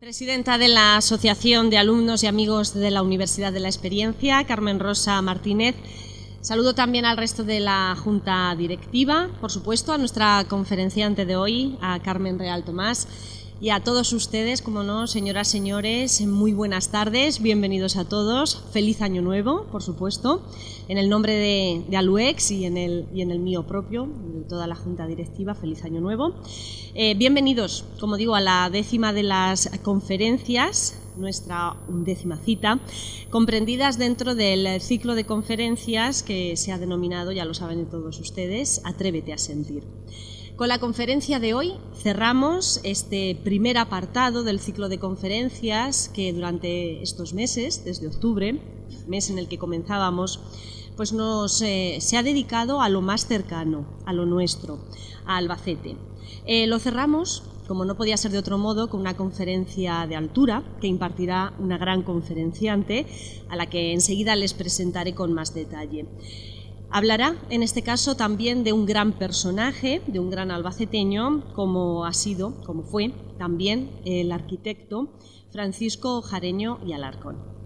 Presidenta de la Asociación de Alumnos y Amigos de la Universidad de la Experiencia, Carmen Rosa Martínez. Saludo también al resto de la Junta Directiva, por supuesto, a nuestra conferenciante de hoy, a Carmen Real Tomás, y a todos ustedes, como no, señoras, señores, muy buenas tardes, bienvenidos a todos, feliz año nuevo, por supuesto, en el nombre de ALUEX y en el mío propio, de toda la Junta Directiva, feliz año nuevo. Bienvenidos, como digo, a la 10ª de las conferencias, nuestra 11ª cita, comprendidas dentro del ciclo de conferencias que se ha denominado, ya lo saben todos ustedes, Atrévete a sentir. Con la conferencia de hoy cerramos este primer apartado del ciclo de conferencias que durante estos meses, desde octubre, mes en el que comenzábamos, pues se ha dedicado a lo más cercano, a lo nuestro, a Albacete. Lo cerramos, como no podía ser de otro modo, con una conferencia de altura que impartirá una gran conferenciante a la que enseguida les presentaré con más detalle. Hablará, en este caso, también de un gran personaje, de un gran albaceteño, como fue también el arquitecto Francisco Jareño y Alarcón.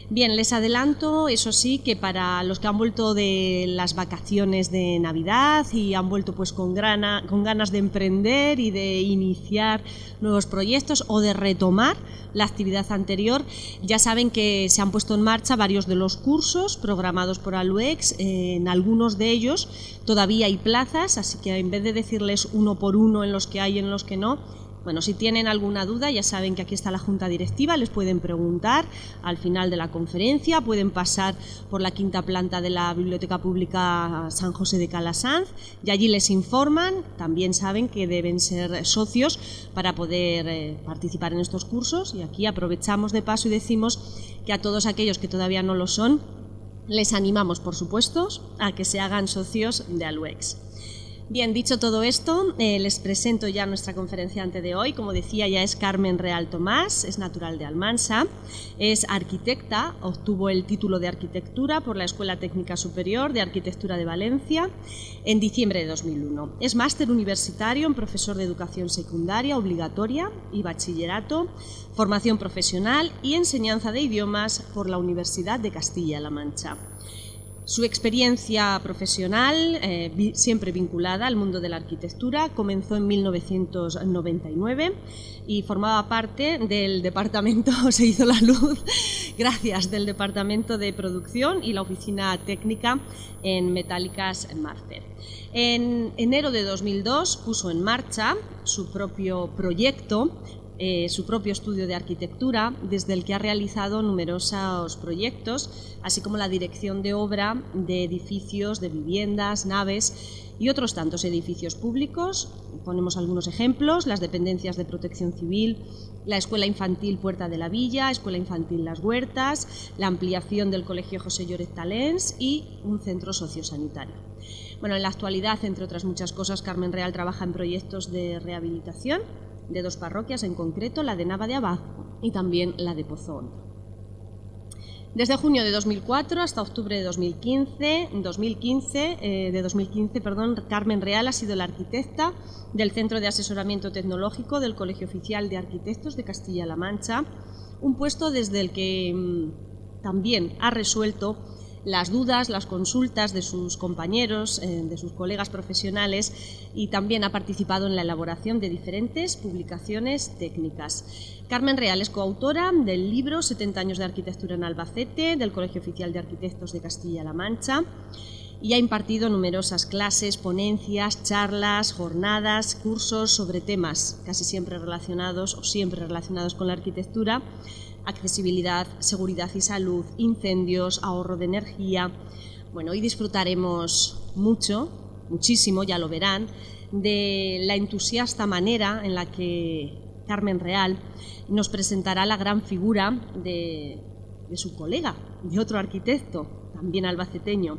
Bien, les adelanto, eso sí, que para los que han vuelto de las vacaciones de Navidad y han vuelto pues con ganas de emprender y de iniciar nuevos proyectos o de retomar la actividad anterior, ya saben que se han puesto en marcha varios de los cursos programados por ALUEX. En algunos de ellos todavía hay plazas, así que en vez de decirles uno por uno en los que hay y en los que no, bueno, si tienen alguna duda, ya saben que aquí está la Junta Directiva, les pueden preguntar al final de la conferencia, pueden pasar por la 5ª planta de la Biblioteca Pública San José de Calasanz y allí les informan. También saben que deben ser socios para poder participar en estos cursos, y aquí aprovechamos de paso y decimos que a todos aquellos que todavía no lo son, les animamos, por supuesto, a que se hagan socios de ALUEX. Bien, dicho todo esto, les presento ya a nuestra conferenciante de hoy. Como decía, ya es Carmen Real Tomás, es natural de Almansa, es arquitecta, obtuvo el título de arquitectura por la Escuela Técnica Superior de Arquitectura de Valencia en diciembre de 2001. Es máster universitario en profesor de educación secundaria obligatoria y bachillerato, formación profesional y enseñanza de idiomas por la Universidad de Castilla-La Mancha. Su experiencia profesional, siempre vinculada al mundo de la arquitectura, comenzó en 1999 y formaba parte del departamento, se hizo la luz, gracias, del departamento de producción y la oficina técnica en Metálicas Marfer. En enero de 2002 puso en marcha su propio proyecto, su propio estudio de arquitectura, desde el que ha realizado numerosos proyectos, así como la dirección de obra de edificios, de viviendas, naves y otros tantos edificios públicos. Ponemos algunos ejemplos: las dependencias de Protección Civil, la Escuela Infantil Puerta de la Villa, Escuela Infantil Las Huertas, la ampliación del Colegio José Lloret Talens y un centro sociosanitario. Bueno, en la actualidad, entre otras muchas cosas, Carmen Real trabaja en proyectos de rehabilitación de 2 parroquias en concreto, la de Nava de Abajo y también la de Pozo Hondo. Desde junio de 2004 hasta octubre de 2015, Carmen Real ha sido la arquitecta del Centro de Asesoramiento Tecnológico del Colegio Oficial de Arquitectos de Castilla-La Mancha, un puesto desde el que también ha resuelto las dudas, las consultas de sus compañeros, de sus colegas profesionales, y también ha participado en la elaboración de diferentes publicaciones técnicas. Carmen Real es coautora del libro 70 años de arquitectura en Albacete, del Colegio Oficial de Arquitectos de Castilla-La Mancha, y ha impartido numerosas clases, ponencias, charlas, jornadas, cursos sobre temas casi siempre relacionados con la arquitectura: accesibilidad, seguridad y salud, incendios, ahorro de energía. Bueno, hoy disfrutaremos muchísimo, ya lo verán, de la entusiasta manera en la que Carmen Real nos presentará la gran figura de su colega, de otro arquitecto, también albaceteño,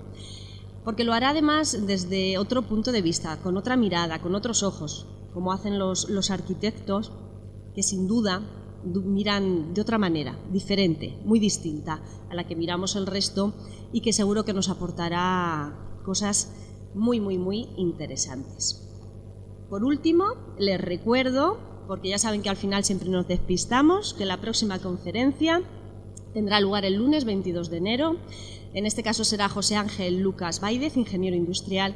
porque lo hará además desde otro punto de vista, con otra mirada, con otros ojos, como hacen los arquitectos, que sin duda miran de otra manera, diferente, muy distinta a la que miramos el resto, y que seguro que nos aportará cosas muy interesantes. Por último, les recuerdo porque ya saben que al final siempre nos despistamos, que la próxima conferencia tendrá lugar el lunes 22 de enero. En este caso será José Ángel Lucas Báidez, ingeniero industrial,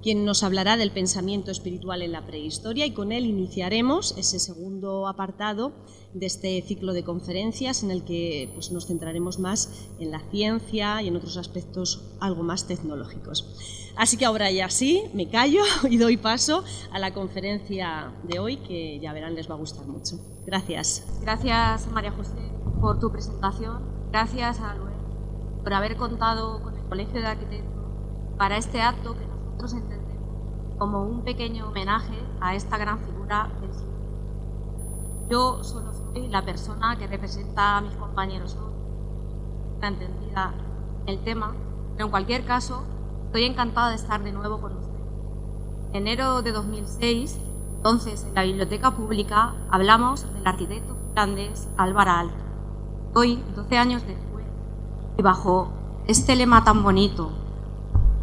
quien nos hablará del pensamiento espiritual en la prehistoria, y con él iniciaremos ese segundo apartado de este ciclo de conferencias en el que pues, nos centraremos más en la ciencia y en otros aspectos algo más tecnológicos. Así que ahora ya sí, me callo y doy paso a la conferencia de hoy, que ya verán les va a gustar mucho. Gracias. Gracias, María José, por tu presentación. Gracias a Luis por haber contado con el Colegio de Arquitectos para este acto que nosotros entendemos como un pequeño homenaje a esta gran figura del siglo. Yo solo soy la persona que representa a mis compañeros hoy, está entendida en el tema, pero en cualquier caso estoy encantada de estar de nuevo con ustedes. En enero de 2006, entonces en la Biblioteca Pública, hablamos del arquitecto finlandés Alvar Aalto. Hoy, 12 años después, y bajo este lema tan bonito,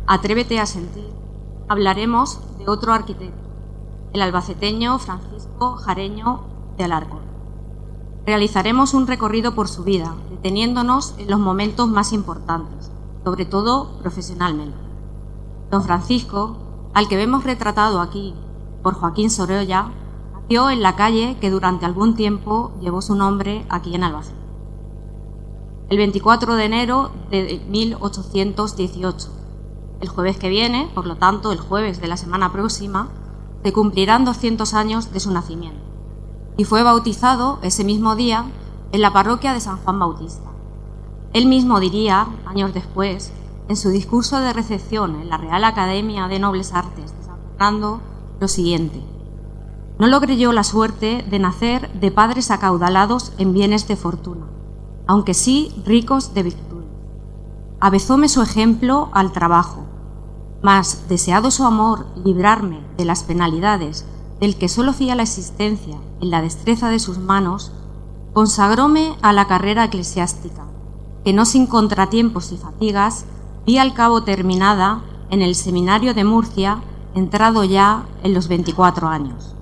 Atrévete a sentir, hablaremos de otro arquitecto, el albaceteño Francisco Jareño de Alarcón. Realizaremos un recorrido por su vida, deteniéndonos en los momentos más importantes, sobre todo profesionalmente. Don Francisco, al que vemos retratado aquí por Joaquín Sorolla, nació en la calle que durante algún tiempo llevó su nombre aquí en Albacete. El 24 de enero de 1818, el jueves que viene, por lo tanto el jueves de la semana próxima, se cumplirán 200 años de su nacimiento, y fue bautizado ese mismo día en la parroquia de San Juan Bautista. Él mismo diría, años después, en su discurso de recepción en la Real Academia de Nobles Artes de San Fernando, lo siguiente: no logré yo la suerte de nacer de padres acaudalados en bienes de fortuna, aunque sí ricos de virtudes. Avezóme su ejemplo al trabajo, mas, deseado su amor librarme de las penalidades del que solo fía la existencia en la destreza de sus manos, consagróme a la carrera eclesiástica, que no sin contratiempos y fatigas vi al cabo terminada en el Seminario de Murcia, entrado ya en los 24 años.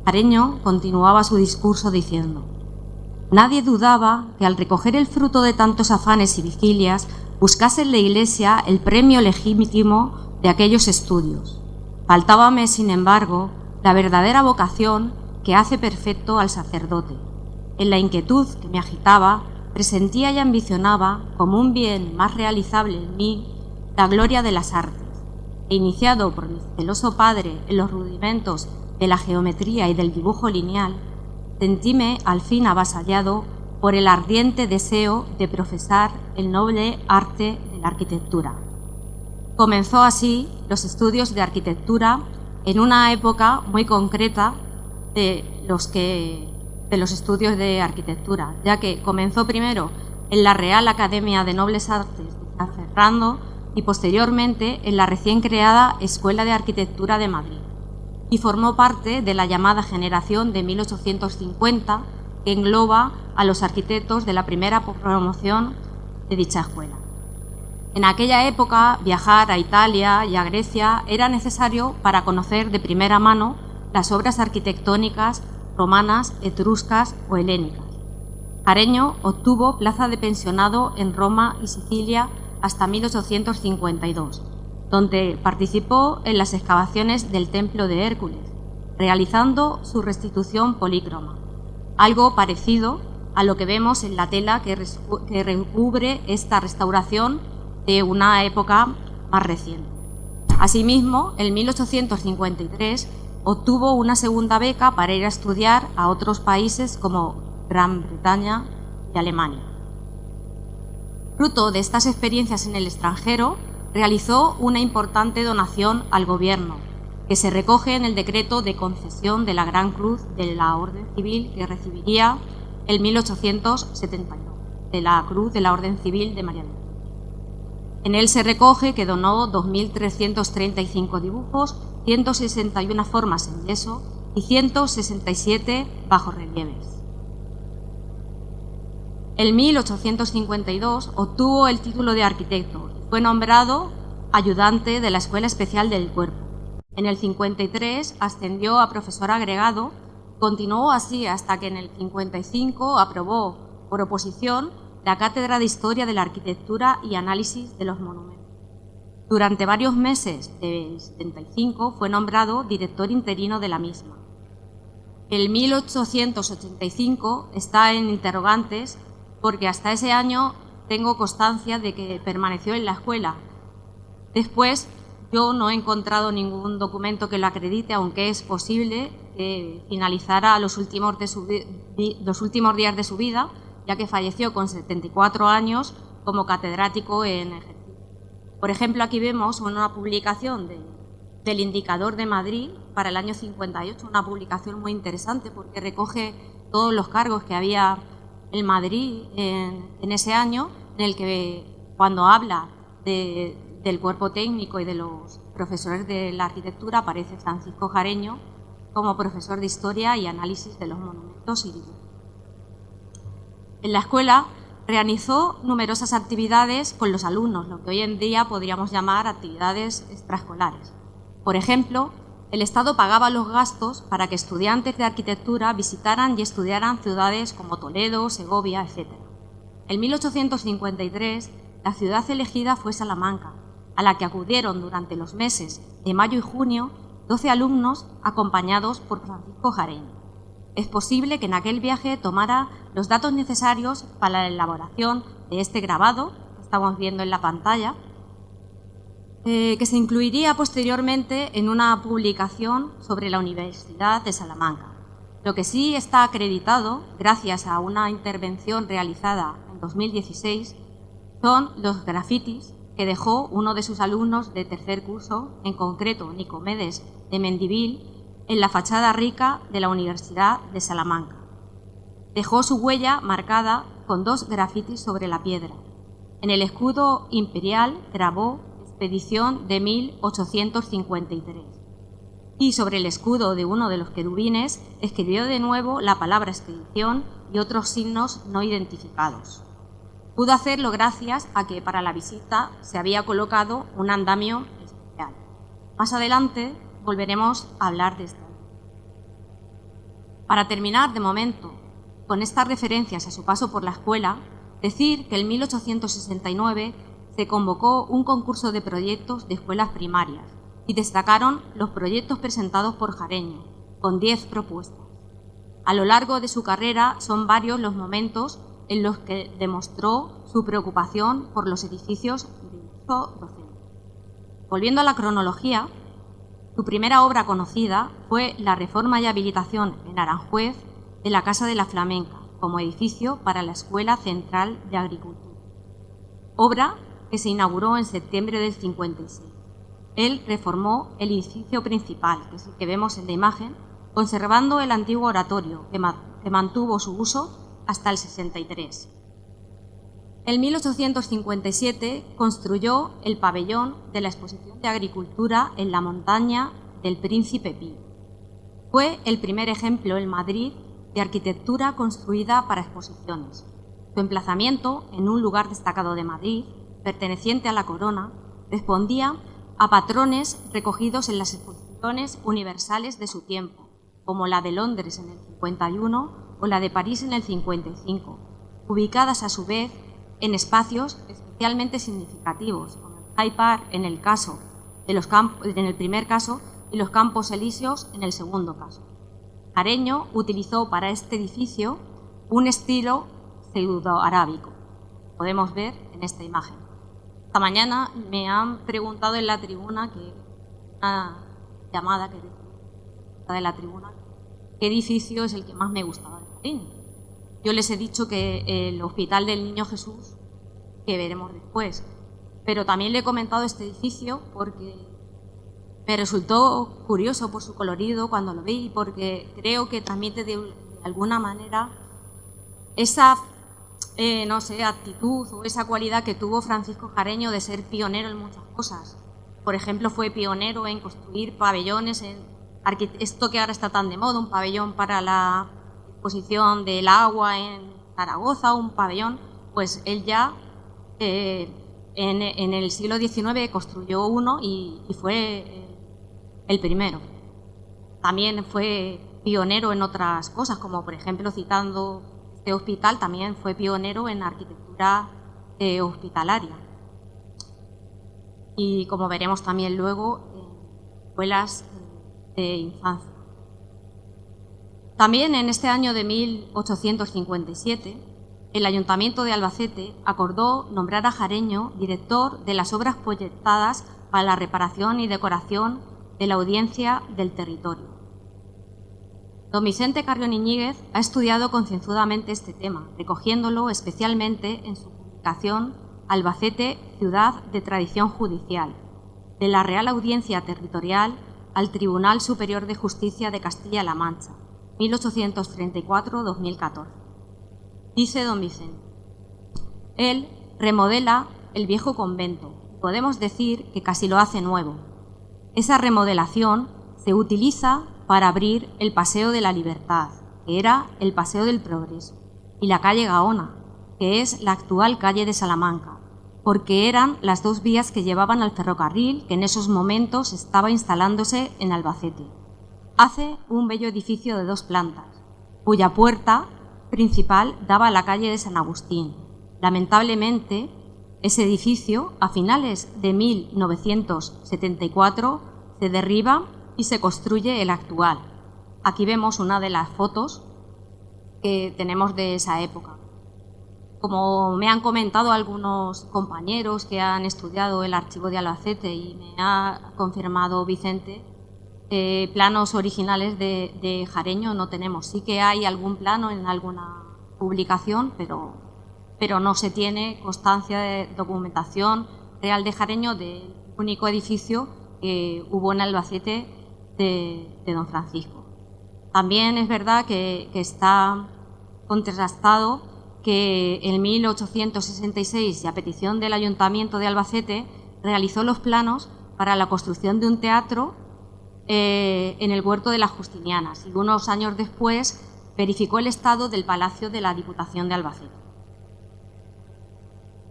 Jareño continuaba su discurso diciendo: nadie dudaba que al recoger el fruto de tantos afanes y vigilias buscase en la Iglesia el premio legítimo de aquellos estudios. Faltábame, sin embargo, la verdadera vocación que hace perfecto al sacerdote. En la inquietud que me agitaba, presentía y ambicionaba, como un bien más realizable en mí, la gloria de las artes. E iniciado por mi celoso padre en los rudimentos de la geometría y del dibujo lineal, sentíme al fin avasallado por el ardiente deseo de profesar el noble arte de la arquitectura. Comenzó así los estudios de arquitectura en una época muy concreta de los estudios de arquitectura, ya que comenzó primero en la Real Academia de Nobles Artes de San Fernando y posteriormente en la recién creada Escuela de Arquitectura de Madrid, y formó parte de la llamada generación de 1850, que engloba a los arquitectos de la primera promoción de dicha escuela. En aquella época, viajar a Italia y a Grecia era necesario para conocer de primera mano las obras arquitectónicas romanas, etruscas o helénicas. Jareño obtuvo plaza de pensionado en Roma y Sicilia hasta 1852, donde participó en las excavaciones del Templo de Hércules, realizando su restitución polícroma, algo parecido a lo que vemos en la tela que recubre esta restauración de una época más reciente. Asimismo, en 1853 obtuvo una segunda beca para ir a estudiar a otros países como Gran Bretaña y Alemania. Fruto de estas experiencias en el extranjero, realizó una importante donación al gobierno, que se recoge en el decreto de concesión de la Gran Cruz de la Orden Civil que recibiría en 1872, de la Cruz de la Orden Civil de María. En él se recoge que donó 2.335 dibujos, 161 formas en yeso y 167 bajorrelieves. En 1852 obtuvo el título de arquitecto y fue nombrado ayudante de la Escuela Especial del Cuerpo. En el 53 ascendió a profesor agregado, Continuó así hasta que en el 55 aprobó por oposición la Cátedra de Historia de la Arquitectura y Análisis de los Monumentos. Durante varios meses del 75 fue nombrado director interino de la misma. El 1885 está en interrogantes porque hasta ese año tengo constancia de que permaneció en la escuela. Después yo no he encontrado ningún documento que lo acredite, aunque es posible que finalizara los últimos días de su vida, ya que falleció con 74 años como catedrático en ejercicio. Por ejemplo, aquí vemos una publicación del Indicador de Madrid para el año 58, una publicación muy interesante porque recoge todos los cargos que había en Madrid en ese año, en el que cuando habla del cuerpo técnico y de los profesores de la arquitectura aparece Francisco Jareño como profesor de Historia y Análisis de los Monumentos y Dibujos. En la escuela realizó numerosas actividades con los alumnos, lo que hoy en día podríamos llamar actividades extraescolares. Por ejemplo, el Estado pagaba los gastos para que estudiantes de arquitectura visitaran y estudiaran ciudades como Toledo, Segovia, etc. En 1853, la ciudad elegida fue Salamanca, a la que acudieron durante los meses de mayo y junio 12 alumnos acompañados por Francisco Jareño. Es posible que en aquel viaje tomara los datos necesarios para la elaboración de este grabado que estamos viendo en la pantalla, que se incluiría posteriormente en una publicación sobre la Universidad de Salamanca. Lo que sí está acreditado, gracias a una intervención realizada en 2016, son los grafitis que dejó uno de sus alumnos de tercer curso, en concreto Nicomedes de Mendivil, en la fachada rica de la Universidad de Salamanca. Dejó su huella marcada con 2 grafitis sobre la piedra. En el escudo imperial grabó Expedición de 1853 y sobre el escudo de uno de los querubines escribió de nuevo la palabra expedición y otros signos no identificados. Pudo hacerlo gracias a que para la visita se había colocado un andamio especial. Más adelante volveremos a hablar de esto. Para terminar, de momento, con estas referencias a su paso por la escuela, decir que en 1869 se convocó un concurso de proyectos de escuelas primarias y destacaron los proyectos presentados por Jareño, con 10 propuestas. A lo largo de su carrera son varios los momentos en los que demostró su preocupación por los edificios de uso docente. Volviendo a la cronología, su primera obra conocida fue la reforma y habilitación en Aranjuez de la Casa de la Flamenca como edificio para la Escuela Central de Agricultura, obra que se inauguró en septiembre del 56. Él reformó el edificio principal, que es el que vemos en la imagen, conservando el antiguo oratorio, que mantuvo su uso hasta el 63. En 1857 construyó el pabellón de la Exposición de Agricultura en la montaña del Príncipe Pío. Fue el primer ejemplo en Madrid de arquitectura construida para exposiciones. Su emplazamiento, en un lugar destacado de Madrid, perteneciente a la corona, respondía a patrones recogidos en las exposiciones universales de su tiempo, como la de Londres en el 51 o la de París en el 55, ubicadas a su vez en espacios especialmente significativos, como el Hyde Park en el primer caso y los Campos Elíseos en el segundo caso. Jareño utilizó para este edificio un estilo pseudo-arábico. Podemos ver en esta imagen. Esta mañana me han preguntado en la tribuna, una llamada que de la tribuna, qué edificio es el que más me gustaba de Jareño. Yo les he dicho que el Hospital del Niño Jesús, que veremos después, pero también le he comentado este edificio porque me resultó curioso por su colorido cuando lo vi y porque creo que transmite de alguna manera esa actitud o esa cualidad que tuvo Francisco Jareño de ser pionero en muchas cosas. Por ejemplo, fue pionero en construir pabellones, esto que ahora está tan de moda, un pabellón para la exposición del agua en Zaragoza, un pabellón, pues él ya en el siglo XIX construyó uno y fue el primero. También fue pionero en otras cosas, como por ejemplo, citando este hospital, también fue pionero en arquitectura hospitalaria. Y como veremos también luego, en escuelas de infancia. También en este año de 1857, el Ayuntamiento de Albacete acordó nombrar a Jareño director de las obras proyectadas para la reparación y decoración de la audiencia del territorio. Don Vicente Carrión Iñiguez ha estudiado concienzudamente este tema, recogiéndolo especialmente en su publicación Albacete, ciudad de tradición judicial, de la Real Audiencia Territorial al Tribunal Superior de Justicia de Castilla-La Mancha, 1834-2014. Dice don Vicente: él remodela el viejo convento, podemos decir que casi lo hace nuevo. Esa remodelación se utiliza para abrir el Paseo de la Libertad, que era el Paseo del Progreso, y la calle Gaona, que es la actual calle de Salamanca, porque eran las dos vías que llevaban al ferrocarril que en esos momentos estaba instalándose en Albacete. Hace un bello edificio de 2 plantas, cuya puerta principal daba a la calle de San Agustín. Lamentablemente, ese edificio, a finales de 1974, se derriba y se construye el actual. Aquí vemos una de las fotos que tenemos de esa época. Como me han comentado algunos compañeros que han estudiado el archivo de Albacete y me ha confirmado Vicente, planos originales de Jareño no tenemos. Sí que hay algún plano en alguna publicación, pero no se tiene constancia de documentación real de Jareño del único edificio que hubo en Albacete de don Francisco. También es verdad que está contrastado que en 1866, y a petición del Ayuntamiento de Albacete, realizó los planos para la construcción de un teatro en el Huerto de las Justinianas, y unos años después verificó el estado del Palacio de la Diputación de Albacete.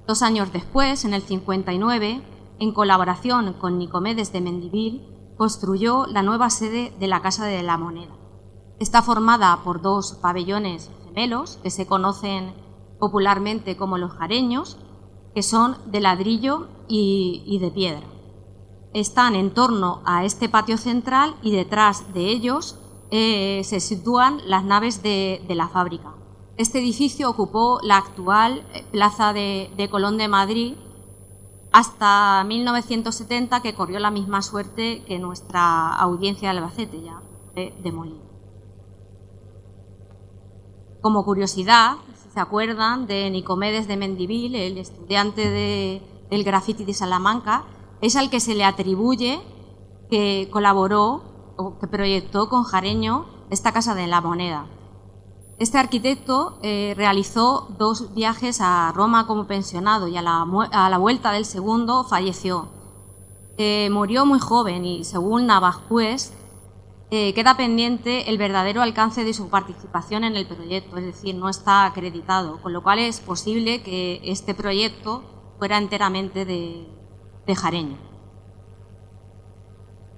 2 años después, en el 59, en colaboración con Nicomedes de Mendivil, construyó la nueva sede de la Casa de la Moneda. Está formada por 2 pabellones gemelos que se conocen popularmente como los jareños, que son de ladrillo y de piedra. Están en torno a este patio central y detrás de ellos se sitúan las naves de la fábrica. Este edificio ocupó la actual Plaza de Colón de Madrid hasta 1970, que corrió la misma suerte que nuestra audiencia de Albacete, ya demolida. Como curiosidad, si se acuerdan de Nicomedes de Mendivil, el estudiante del graffiti de Salamanca, es al que se le atribuye que colaboró o que proyectó con Jareño esta Casa de la Moneda. Este arquitecto realizó 2 viajes a Roma como pensionado y a la vuelta del segundo falleció. Murió muy joven y, según Navascués, queda pendiente el verdadero alcance de su participación en el proyecto, es decir, no está acreditado, con lo cual es posible que este proyecto fuera enteramente de Jareño.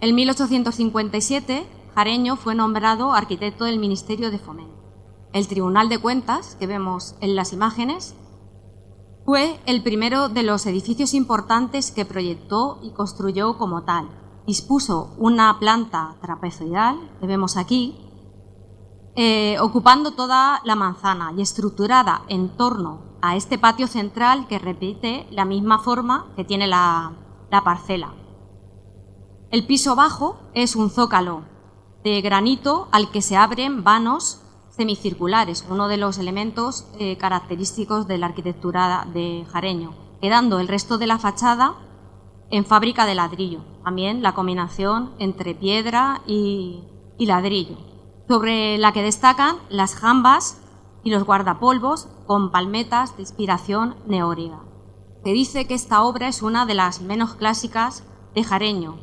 En 1857, Jareño fue nombrado arquitecto del Ministerio de Fomento. El Tribunal de Cuentas, que vemos en las imágenes, fue el primero de los edificios importantes que proyectó y construyó como tal. Dispuso una planta trapezoidal, que vemos aquí, ocupando toda la manzana y estructurada en torno a este patio central que repite la misma forma que tiene la parcela. El piso bajo es un zócalo de granito al que se abren vanos semicirculares, uno de los elementos característicos de la arquitectura de Jareño, quedando el resto de la fachada en fábrica de ladrillo, también la combinación entre piedra y ladrillo, sobre la que destacan las jambas y los guardapolvos con palmetas de inspiración neóriga. Se dice que esta obra es una de las menos clásicas de Jareño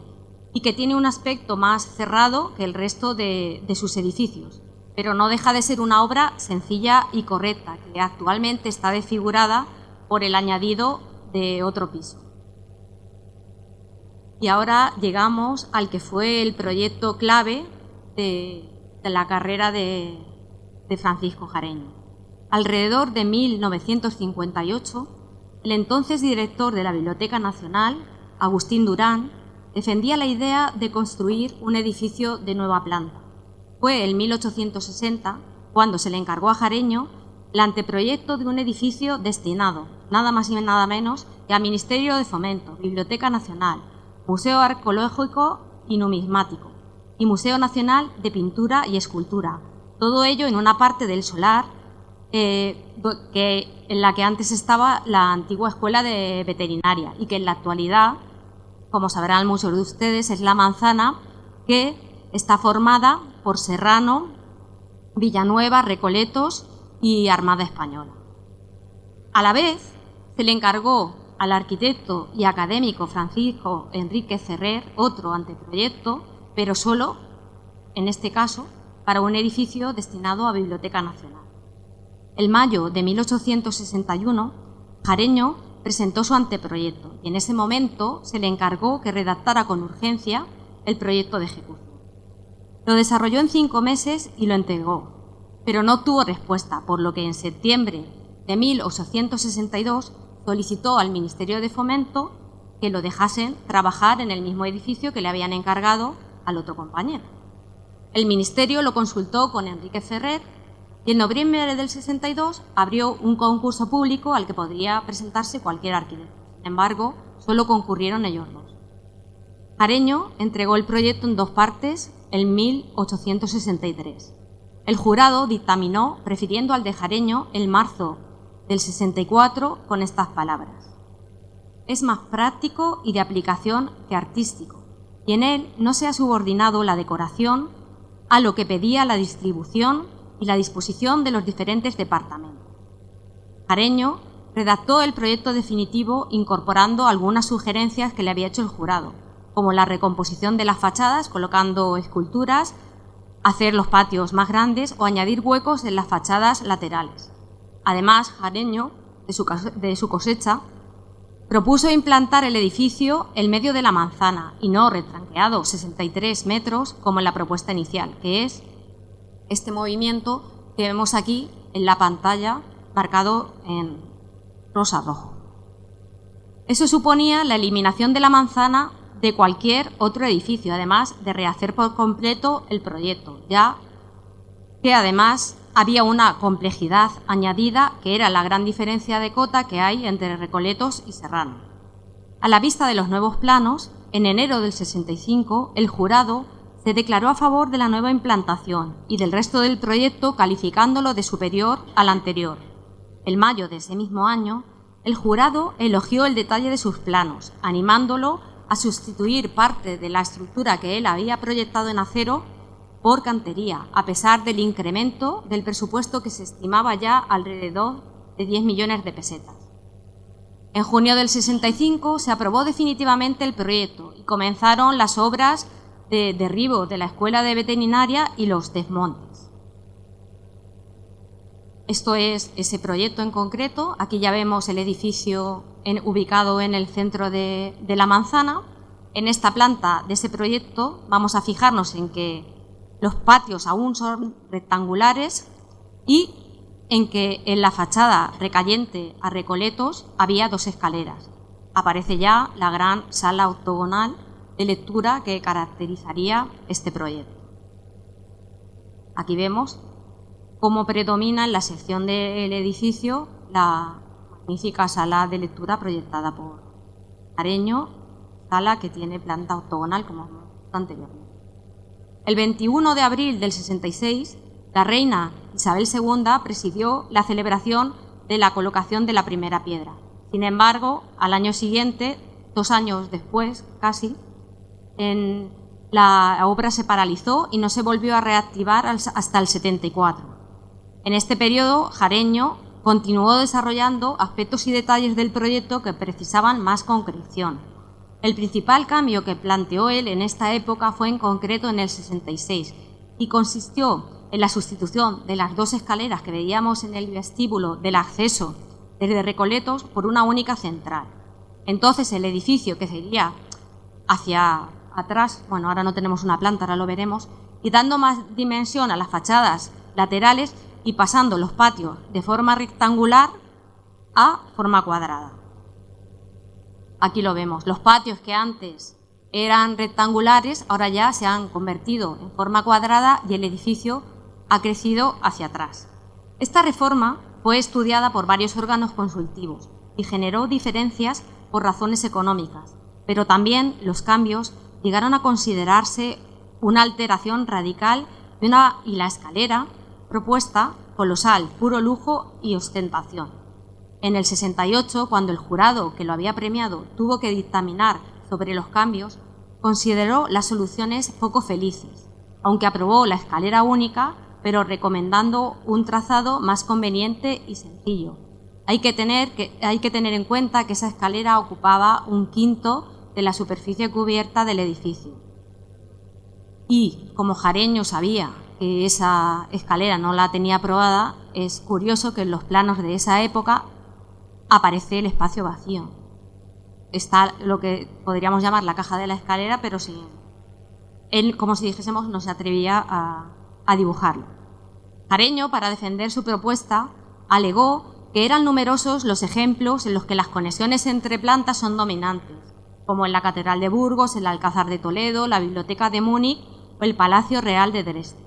y que tiene un aspecto más cerrado que el resto de sus edificios, pero no deja de ser una obra sencilla y correcta, que actualmente está desfigurada por el añadido de otro piso. Y ahora llegamos al que fue el proyecto clave de de la carrera de Francisco Jareño. Alrededor de 1958, el entonces director de la Biblioteca Nacional, Agustín Durán, defendía la idea de construir un edificio de nueva planta. Fue en 1860 cuando se le encargó a Jareño el anteproyecto de un edificio destinado, nada más y nada menos, que al Ministerio de Fomento, Biblioteca Nacional, Museo Arqueológico y Numismático y Museo Nacional de Pintura y Escultura. Todo ello en una parte del solar en la que antes estaba la antigua escuela de veterinaria y que en la actualidad, como sabrán muchos de ustedes, es la manzana, que está formada por Serrano, Villanueva, Recoletos y Armada Española. A la vez, se le encargó al arquitecto y académico Francisco Enríquez Ferrer otro anteproyecto, pero solo, en este caso, para un edificio destinado a Biblioteca Nacional. En mayo de 1861, Jareño presentó su anteproyecto y en ese momento se le encargó que redactara con urgencia el proyecto de ejecución. Lo desarrolló en 5 meses y lo entregó, pero no obtuvo respuesta, por lo que en septiembre de 1862 solicitó al Ministerio de Fomento que lo dejasen trabajar en el mismo edificio que le habían encargado al otro compañero. El Ministerio lo consultó con Enríquez Ferrer y en noviembre del 62 abrió un concurso público al que podría presentarse cualquier arquitecto. Sin embargo, solo concurrieron ellos dos. Jareño entregó el proyecto en 2 partes en 1863. El jurado dictaminó, prefiriendo al de Jareño, en marzo del 64, con estas palabras: es más práctico y de aplicación que artístico, y en él no se ha subordinado la decoración a lo que pedía la distribución y la disposición de los diferentes departamentos. Jareño redactó el proyecto definitivo incorporando algunas sugerencias que le había hecho el jurado, como la recomposición de las fachadas colocando esculturas, hacer los patios más grandes o añadir huecos en las fachadas laterales. Además, Jareño, de su cosecha, propuso implantar el edificio en medio de la manzana y no retranqueado 63 metros como en la propuesta inicial, que es este movimiento que vemos aquí en la pantalla marcado en rosa-rojo. Eso suponía la eliminación de la manzana de cualquier otro edificio, además de rehacer por completo el proyecto, ya que además había una complejidad añadida, que era la gran diferencia de cota que hay entre Recoletos y Serrano. A la vista de los nuevos planos, en enero del 65, el jurado se declaró a favor de la nueva implantación y del resto del proyecto, calificándolo de superior al anterior. En mayo de ese mismo año, el jurado elogió el detalle de sus planos, animándolo a sustituir parte de la estructura que él había proyectado en acero por cantería, a pesar del incremento del presupuesto que se estimaba ya alrededor de 10 millones de pesetas. En junio del 65 se aprobó definitivamente el proyecto y comenzaron las obras de derribo de la escuela de veterinaria y los desmontes. Esto es ese proyecto en concreto. Aquí ya vemos el edificio ubicado en el centro de la manzana. En esta planta de ese proyecto vamos a fijarnos en que los patios aún son rectangulares y en que en la fachada recayente a Recoletos había 2 escaleras. Aparece ya la gran sala octogonal de lectura que caracterizaría este proyecto. Aquí vemos cómo predomina en la sección del edificio la magnífica sala de lectura proyectada por Jareño, sala que tiene planta octogonal, como hemos visto anteriormente. El 21 de abril del 66, la reina Isabel II presidió la celebración de la colocación de la primera piedra. Sin embargo, al año siguiente, 2 años después casi, la obra se paralizó y no se volvió a reactivar hasta el 74. En este periodo, Jareño continuó desarrollando aspectos y detalles del proyecto que precisaban más concreción. El principal cambio que planteó él en esta época fue en concreto en el 66 y consistió en la sustitución de las 2 escaleras que veíamos en el vestíbulo del acceso desde Recoletos por una única central. Entonces el edificio que seguía hacia atrás, bueno, ahora no tenemos una planta, ahora lo veremos, y dando más dimensión a las fachadas laterales y pasando los patios de forma rectangular a forma cuadrada. Aquí lo vemos, los patios que antes eran rectangulares ahora ya se han convertido en forma cuadrada y el edificio ha crecido hacia atrás. Esta reforma fue estudiada por varios órganos consultivos y generó diferencias por razones económicas, pero también los cambios llegaron a considerarse una alteración radical y la escalera propuesta colosal, puro lujo y ostentación. En el 68, cuando el jurado que lo había premiado tuvo que dictaminar sobre los cambios, consideró las soluciones poco felices, aunque aprobó la escalera única, pero recomendando un trazado más conveniente y sencillo. Hay que tener en cuenta que esa escalera ocupaba 1/5 de la superficie cubierta del edificio. Y como Jareño sabía que esa escalera no la tenía aprobada, es curioso que en los planos de esa época aparece el espacio vacío. Está lo que podríamos llamar la caja de la escalera, pero sin él, como si dijésemos, no se atrevía a dibujarlo. Jareño, para defender su propuesta, alegó que eran numerosos los ejemplos en los que las conexiones entre plantas son dominantes, como en la Catedral de Burgos, el Alcázar de Toledo, la Biblioteca de Múnich o el Palacio Real de Dresde.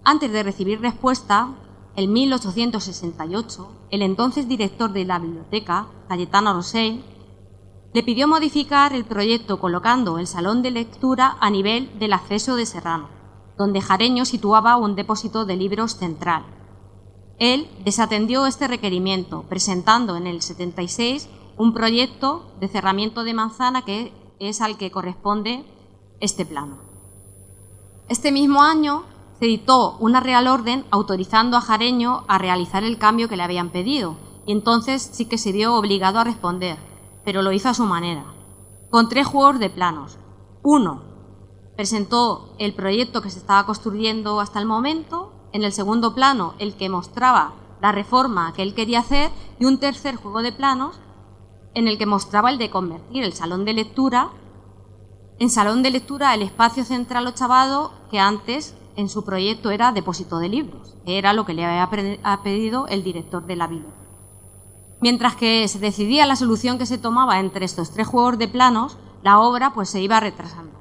Antes de recibir respuesta, en 1868, el entonces director de la biblioteca, Cayetano Rosell, le pidió modificar el proyecto colocando el salón de lectura a nivel del acceso de Serrano, donde Jareño situaba un depósito de libros central. Él desatendió este requerimiento, presentando en el 76 un proyecto de cerramiento de manzana que es al que corresponde este plano. Este mismo año se dictó una Real Orden autorizando a Jareño a realizar el cambio que le habían pedido, y entonces sí que se vio obligado a responder, pero lo hizo a su manera, con 3 juegos de planos. Uno, presentó el proyecto que se estaba construyendo hasta el momento, en el segundo plano el que mostraba la reforma que él quería hacer y un tercer juego de planos en el que mostraba el de convertir el salón de lectura en salón de lectura el espacio central ochavado que antes en su proyecto era depósito de libros, que era lo que le había pedido el director de la biblioteca. Mientras que se decidía la solución que se tomaba entre estos 3 juegos de planos, la obra pues se iba retrasando.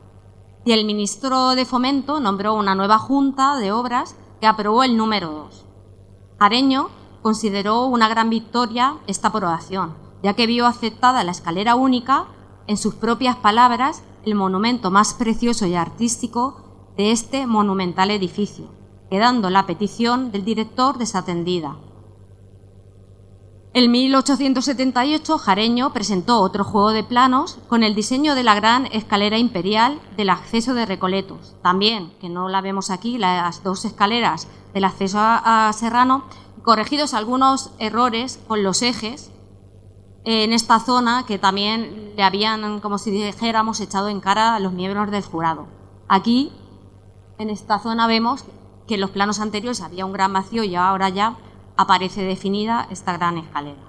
Y el ministro de Fomento nombró una nueva junta de obras que aprobó el número 2. Jareño consideró una gran victoria esta aprobación, ya que vio aceptada la escalera única, en sus propias palabras, el monumento más precioso y artístico de este monumental edificio, quedando la petición del director desatendida. En 1878, Jareño presentó otro juego de planos con el diseño de la gran escalera imperial del acceso de Recoletos. También, que no la vemos aquí, las 2 escaleras del acceso a Serrano, corregidos algunos errores con los ejes en esta zona que también le habían, como si dijéramos, echado en cara a los miembros del jurado. Aquí, en esta zona, vemos que en los planos anteriores había un gran vacío y ahora ya aparece definida esta gran escalera.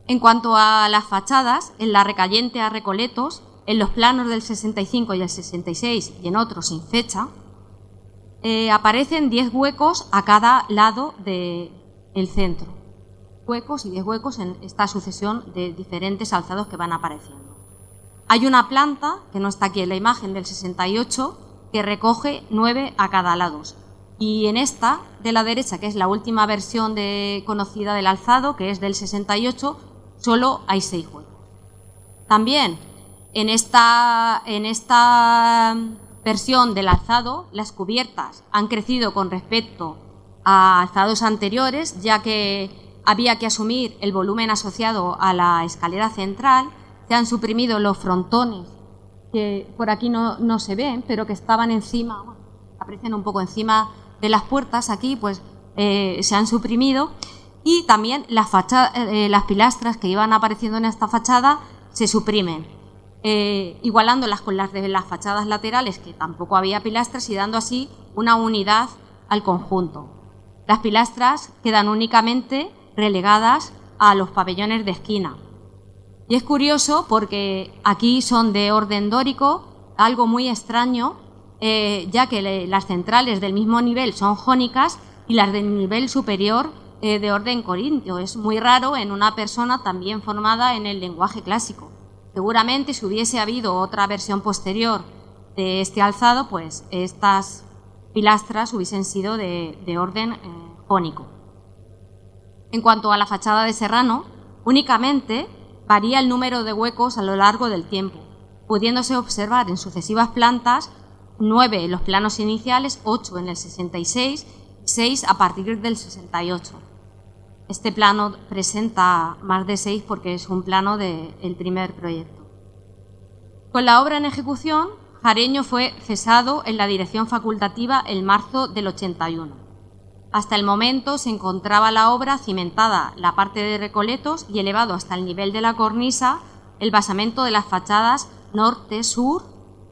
En cuanto a las fachadas, en la recayente a Recoletos, en los planos del 65 y el 66 y en otros sin fecha, aparecen 10 huecos a cada lado del centro. Huecos y 10 huecos en esta sucesión de diferentes alzados que van apareciendo. Hay una planta, que no está aquí en la imagen, del 68, que recoge 9 a cada lado. Y en esta de la derecha, que es la última versión conocida del alzado, que es del 68, solo hay 6 huecos. También en esta versión del alzado, las cubiertas han crecido con respecto a alzados anteriores, ya que había que asumir el volumen asociado a la escalera central. Se han suprimido los frontones, que por aquí no se ven, pero que estaban encima, bueno, aparecen un poco encima de las puertas. Aquí pues se han suprimido, y también las pilastras que iban apareciendo en esta fachada se suprimen, igualándolas con las de las fachadas laterales, que tampoco había pilastras, y dando así una unidad al conjunto. Las pilastras quedan únicamente relegadas a los pabellones de esquina. Y es curioso porque aquí son de orden dórico, algo muy extraño, ya que las centrales del mismo nivel son jónicas y las del nivel superior de orden corintio. Es muy raro en una persona también formada en el lenguaje clásico. Seguramente si hubiese habido otra versión posterior de este alzado, pues estas pilastras hubiesen sido de orden jónico. En cuanto a la fachada de Serrano, únicamente varía el número de huecos a lo largo del tiempo, pudiéndose observar en sucesivas plantas 9 en los planos iniciales, 8 en el 66 y 6 a partir del 68. Este plano presenta más de 6 porque es un plano del primer proyecto. Con la obra en ejecución, Jareño fue cesado en la dirección facultativa en marzo del 81. Hasta el momento se encontraba la obra cimentada la parte de Recoletos y elevado hasta el nivel de la cornisa el basamento de las fachadas norte, sur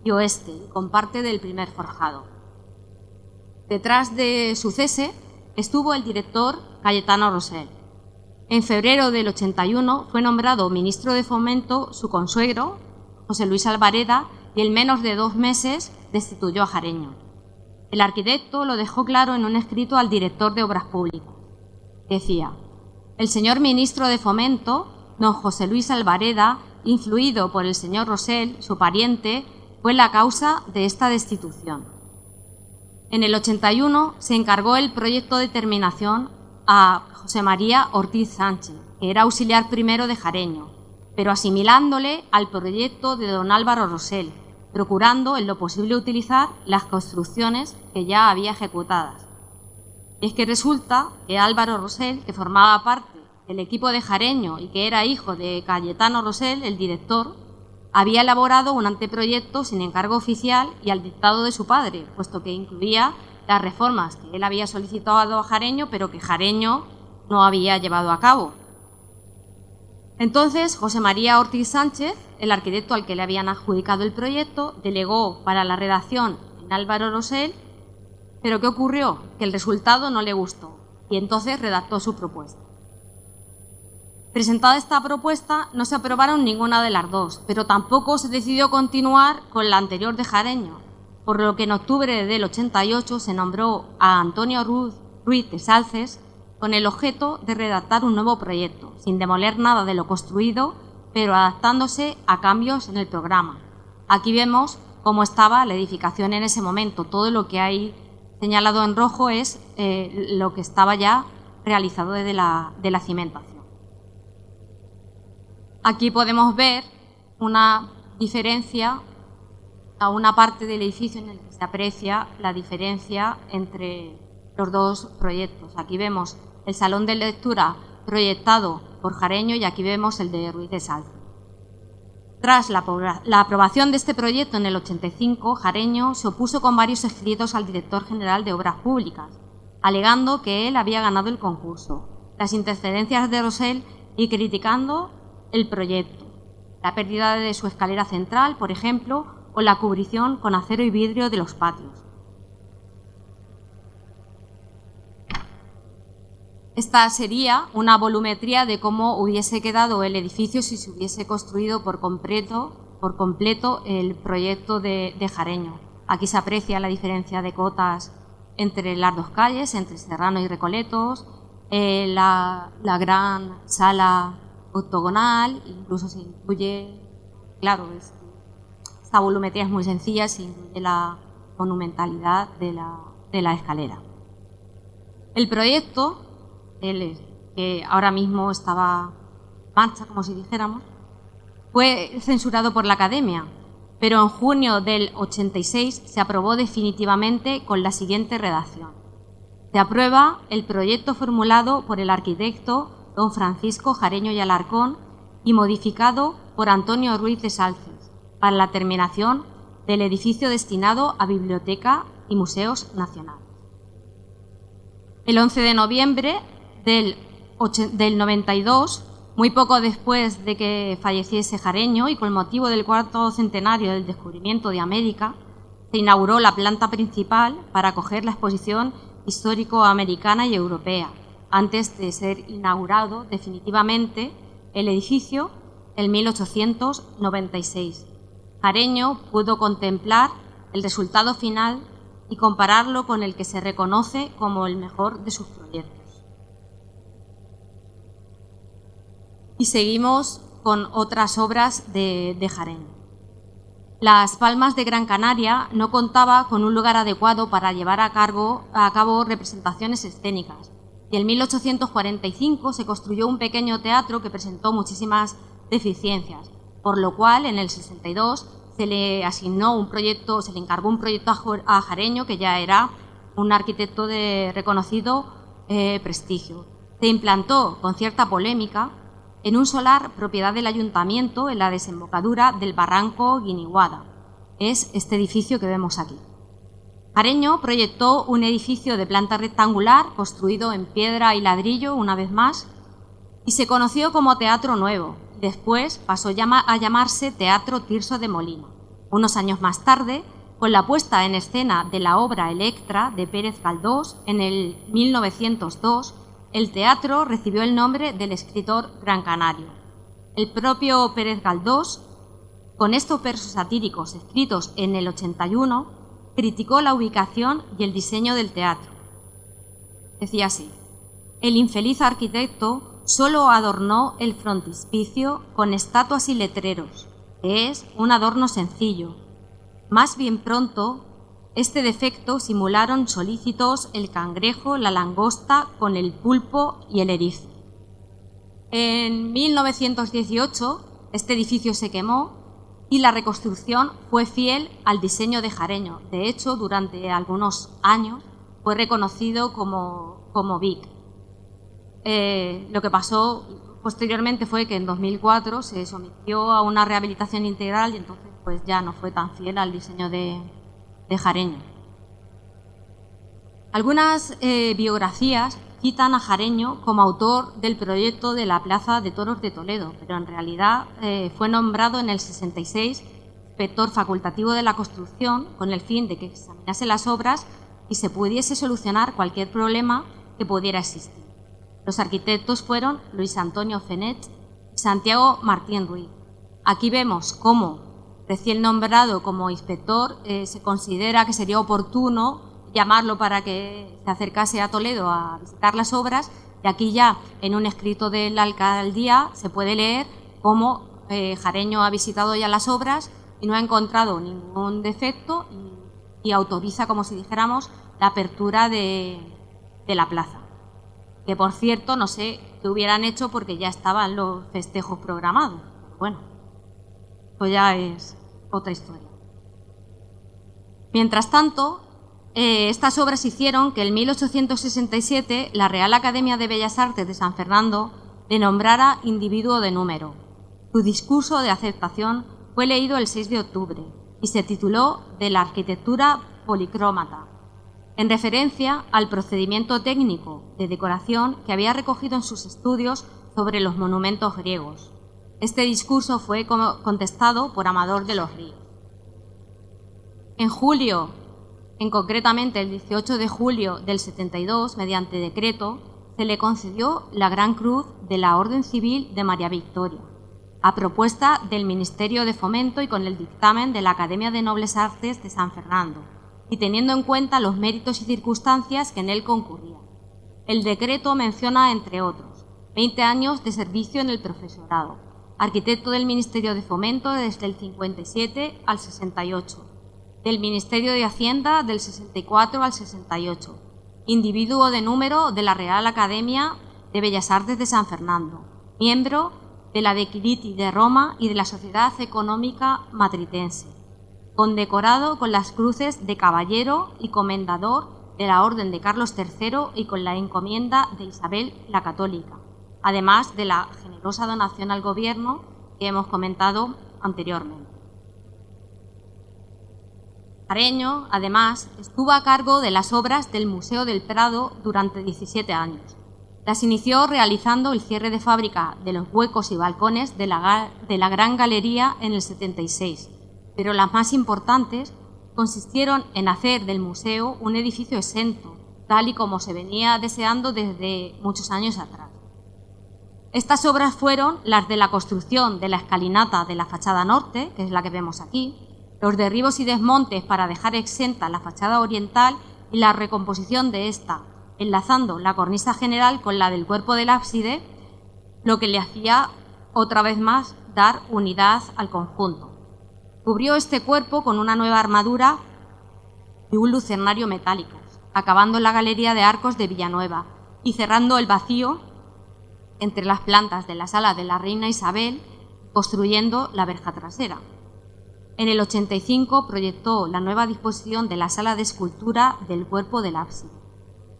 y oeste, con parte del primer forjado. Detrás de su cese estuvo el director Cayetano Rosell. En febrero del 81 fue nombrado ministro de Fomento su consuegro, José Luis Albareda, y en menos de 2 meses destituyó a Jareño. El arquitecto lo dejó claro en un escrito al director de Obras Públicas. Decía: el señor ministro de Fomento, don José Luis Albareda, influido por el señor Rosell, su pariente, fue la causa de esta destitución. En el 81 se encargó el proyecto de terminación a José María Ortiz Sánchez, que era auxiliar primero de Jareño, pero asimilándole al proyecto de don Álvaro Rosell, procurando en lo posible utilizar las construcciones que ya había ejecutadas. Es que resulta que Álvaro Rosell, que formaba parte del equipo de Jareño y que era hijo de Cayetano Rosell, el director, había elaborado un anteproyecto sin encargo oficial y al dictado de su padre, puesto que incluía las reformas que él había solicitado a Jareño, pero que Jareño no había llevado a cabo. Entonces, José María Ortiz Sánchez, el arquitecto al que le habían adjudicado el proyecto, delegó para la redacción en Álvaro Rosell, pero ¿qué ocurrió? Que el resultado no le gustó y entonces redactó su propuesta. Presentada esta propuesta, no se aprobaron ninguna de las dos, pero tampoco se decidió continuar con la anterior de Jareño, por lo que en octubre del 88 se nombró a Antonio Ruiz de Salces con el objeto de redactar un nuevo proyecto, sin demoler nada de lo construido, pero adaptándose a cambios en el programa. Aquí vemos cómo estaba la edificación en ese momento. Todo lo que hay señalado en rojo es lo que estaba ya realizado de la cimentación. Aquí podemos ver una diferencia a una parte del edificio en el que se aprecia la diferencia entre los dos proyectos. Aquí vemos el salón de lectura proyectado por Jareño y aquí vemos el de Ruiz de Salces. Tras la aprobación de este proyecto en el 85, Jareño se opuso con varios escritos al director general de Obras Públicas, alegando que él había ganado el concurso, las interferencias de Rosell y criticando el proyecto, la pérdida de su escalera central, por ejemplo, o la cubrición con acero y vidrio de los patios. Esta sería una volumetría de cómo hubiese quedado el edificio si se hubiese construido por completo el proyecto de Jareño. Aquí se aprecia la diferencia de cotas entre las dos calles, entre Serrano y Recoletos, la gran sala octogonal, incluso se incluye, claro, esta volumetría es muy sencilla, se incluye la monumentalidad de la escalera. El proyecto, que ahora mismo estaba en marcha, como si dijéramos, fue censurado por la Academia, pero en junio del 86 se aprobó definitivamente con la siguiente redacción. Se aprueba el proyecto formulado por el arquitecto don Francisco Jareño y Alarcón y modificado por Antonio Ruiz de Salces para la terminación del edificio destinado a biblioteca y museos nacionales. El 11 de noviembre del 92, muy poco después de que falleciese Jareño y con motivo del 4º centenario del descubrimiento de América, se inauguró la planta principal para acoger la exposición histórico-americana y europea, antes de ser inaugurado definitivamente el edificio en 1896. Jareño pudo contemplar el resultado final y compararlo con el que se reconoce como el mejor de sus proyectos. Y seguimos con otras obras de Jareño. Las Palmas de Gran Canaria no contaba con un lugar adecuado para llevar a cabo representaciones escénicas, y en 1845 se construyó un pequeño teatro que presentó muchísimas deficiencias, por lo cual en el 62 se le asignó un proyecto, se le encargó un proyecto a Jareño, que ya era un arquitecto de reconocido prestigio. Se implantó con cierta polémica en un solar propiedad del ayuntamiento en la desembocadura del barranco Guiniguada. Es este edificio que vemos aquí. Jareño proyectó un edificio de planta rectangular construido en piedra y ladrillo, una vez más, y se conoció como Teatro Nuevo. Después pasó a llamarse Teatro Tirso de Molina. Unos años más tarde, con la puesta en escena de la obra Electra de Pérez Galdós en el 1902, el teatro recibió el nombre del escritor gran canario. El propio Pérez Galdós, con estos versos satíricos escritos en el 81, criticó la ubicación y el diseño del teatro. Decía así: el infeliz arquitecto solo adornó el frontispicio con estatuas y letreros, que es un adorno sencillo. Más bien pronto, este defecto simularon solícitos el cangrejo, la langosta, con el pulpo y el erizo. En 1918, este edificio se quemó y la reconstrucción fue fiel al diseño de Jareño. De hecho, durante algunos años fue reconocido como BIC. Lo que pasó posteriormente fue que en 2004 se sometió a una rehabilitación integral y entonces pues ya no fue tan fiel al diseño de Jareño. Algunas biografías citan a Jareño como autor del proyecto de la Plaza de Toros de Toledo, pero en realidad fue nombrado en el 66 inspector facultativo de la construcción con el fin de que examinase las obras y se pudiese solucionar cualquier problema que pudiera existir. Los arquitectos fueron Luis Antonio Fenet y Santiago Martín Ruiz. Aquí vemos cómo, recién nombrado como inspector, se considera que sería oportuno llamarlo para que se acercase a Toledo a visitar las obras, y aquí ya en un escrito de la alcaldía se puede leer cómo Jareño ha visitado ya las obras y no ha encontrado ningún defecto y autoriza, como si dijéramos, la apertura de la plaza. Que por cierto no sé qué hubieran hecho porque ya estaban los festejos programados. Bueno, pues ya es otra historia. Mientras tanto, estas obras hicieron que en 1867 la Real Academia de Bellas Artes de San Fernando le nombrara individuo de número. Su discurso de aceptación fue leído el 6 de octubre y se tituló De la arquitectura policrómata, en referencia al procedimiento técnico de decoración que había recogido en sus estudios sobre los monumentos griegos. Este discurso fue contestado por Amador de los Ríos. En julio, concretamente el 18 de julio del 72, mediante decreto, se le concedió la Gran Cruz de la Orden Civil de María Victoria, a propuesta del Ministerio de Fomento y con el dictamen de la Academia de Nobles Artes de San Fernando, y teniendo en cuenta los méritos y circunstancias que en él concurrían. El decreto menciona, entre otros, 20 años de servicio en el profesorado, arquitecto del Ministerio de Fomento desde el 57 al 68, del Ministerio de Hacienda del 64 al 68, individuo de número de la Real Academia de Bellas Artes de San Fernando, miembro de la Decliti de Roma y de la Sociedad Económica Matritense, condecorado con las cruces de caballero y comendador de la Orden de Carlos III y con la encomienda de Isabel la Católica, además de la generosa donación al Gobierno que hemos comentado anteriormente. Jareño, además, estuvo a cargo de las obras del Museo del Prado durante 17 años. Las inició realizando el cierre de fábrica de los huecos y balcones de la Gran Galería en el 76, pero las más importantes consistieron en hacer del museo un edificio exento, tal y como se venía deseando desde muchos años atrás. Estas obras fueron las de la construcción de la escalinata de la fachada norte, que es la que vemos aquí, los derribos y desmontes para dejar exenta la fachada oriental y la recomposición de esta, enlazando la cornisa general con la del cuerpo del ábside, lo que le hacía otra vez más dar unidad al conjunto. Cubrió este cuerpo con una nueva armadura y un lucernario metálico, acabando la galería de arcos de Villanueva y cerrando el vacío entre las plantas de la sala de la reina Isabel, construyendo la verja trasera. En el 85 proyectó la nueva disposición de la sala de escultura del cuerpo del ábside.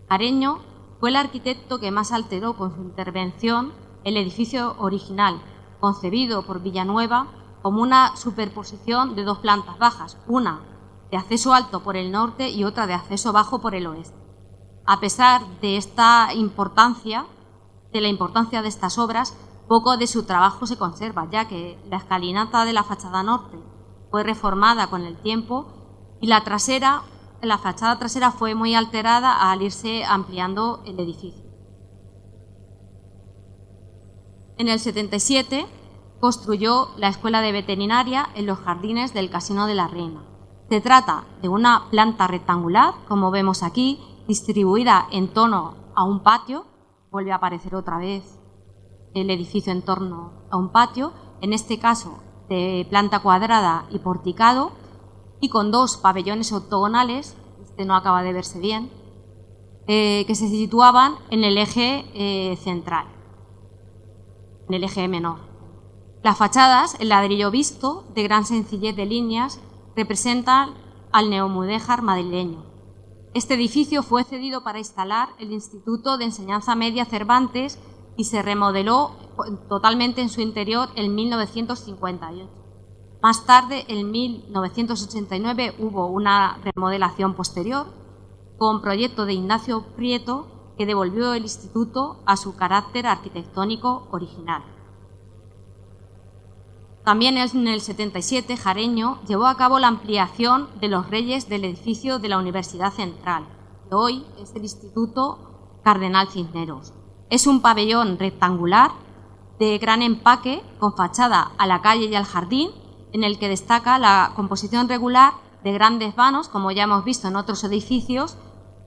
Jareño fue el arquitecto que más alteró con su intervención el edificio original, concebido por Villanueva como una superposición de dos plantas bajas, una de acceso alto por el norte y otra de acceso bajo por el oeste. A pesar de la importancia de estas obras, poco de su trabajo se conserva, ya que la escalinata de la fachada norte fue reformada con el tiempo y la fachada trasera fue muy alterada al irse ampliando el edificio. En el 77 construyó la Escuela de Veterinaria en los jardines del Casino de la Reina. Se trata de una planta rectangular, como vemos aquí, distribuida en torno a un patio. Vuelve a aparecer otra vez el edificio en torno a un patio, en este caso de planta cuadrada y porticado, y con dos pabellones octogonales, este no acaba de verse bien, que se situaban en el eje central, en el eje menor. Las fachadas, en ladrillo visto, de gran sencillez de líneas, representan al neomudéjar madrileño. Este edificio fue cedido para instalar el Instituto de Enseñanza Media Cervantes y se remodeló totalmente en su interior en 1958. Más tarde, en 1989, hubo una remodelación posterior con proyecto de Ignacio Prieto que devolvió el instituto a su carácter arquitectónico original. También en el 77, Jareño llevó a cabo la ampliación de los reyes del edificio de la Universidad Central, que hoy es el Instituto Cardenal Cisneros. Es un pabellón rectangular de gran empaque con fachada a la calle y al jardín, en el que destaca la composición regular de grandes vanos, como ya hemos visto en otros edificios,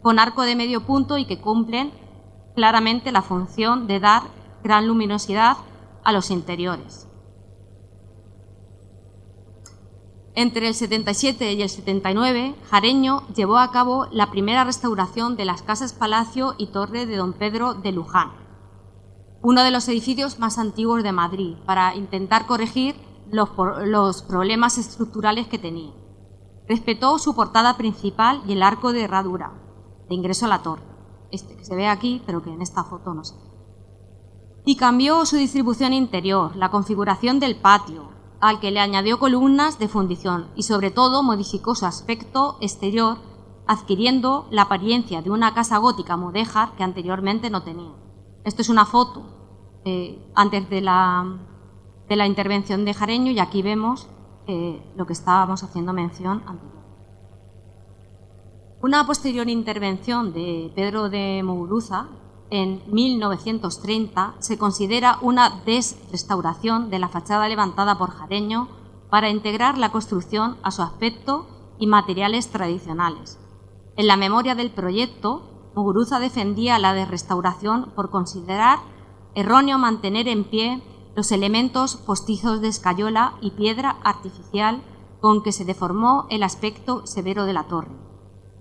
con arco de medio punto y que cumplen claramente la función de dar gran luminosidad a los interiores. Entre el 77 y el 79, Jareño llevó a cabo la primera restauración de las casas Palacio y Torre de Don Pedro de Luján, uno de los edificios más antiguos de Madrid, para intentar corregir los problemas estructurales que tenía. Respetó su portada principal y el arco de herradura de ingreso a la torre, este que se ve aquí, pero que en esta foto no se ve. Y cambió su distribución interior, la configuración del patio, al que le añadió columnas de fundición y, sobre todo, modificó su aspecto exterior, adquiriendo la apariencia de una casa gótica mudéjar que anteriormente no tenía. Esto es una foto antes de la intervención de Jareño y aquí vemos lo que estábamos haciendo mención anteriormente. Una posterior intervención de Pedro de Muguruza, en 1930, se considera una desrestauración de la fachada levantada por Jareño para integrar la construcción a su aspecto y materiales tradicionales. En la memoria del proyecto, Muguruza defendía la desrestauración por considerar erróneo mantener en pie los elementos postizos de escayola y piedra artificial con que se deformó el aspecto severo de la torre.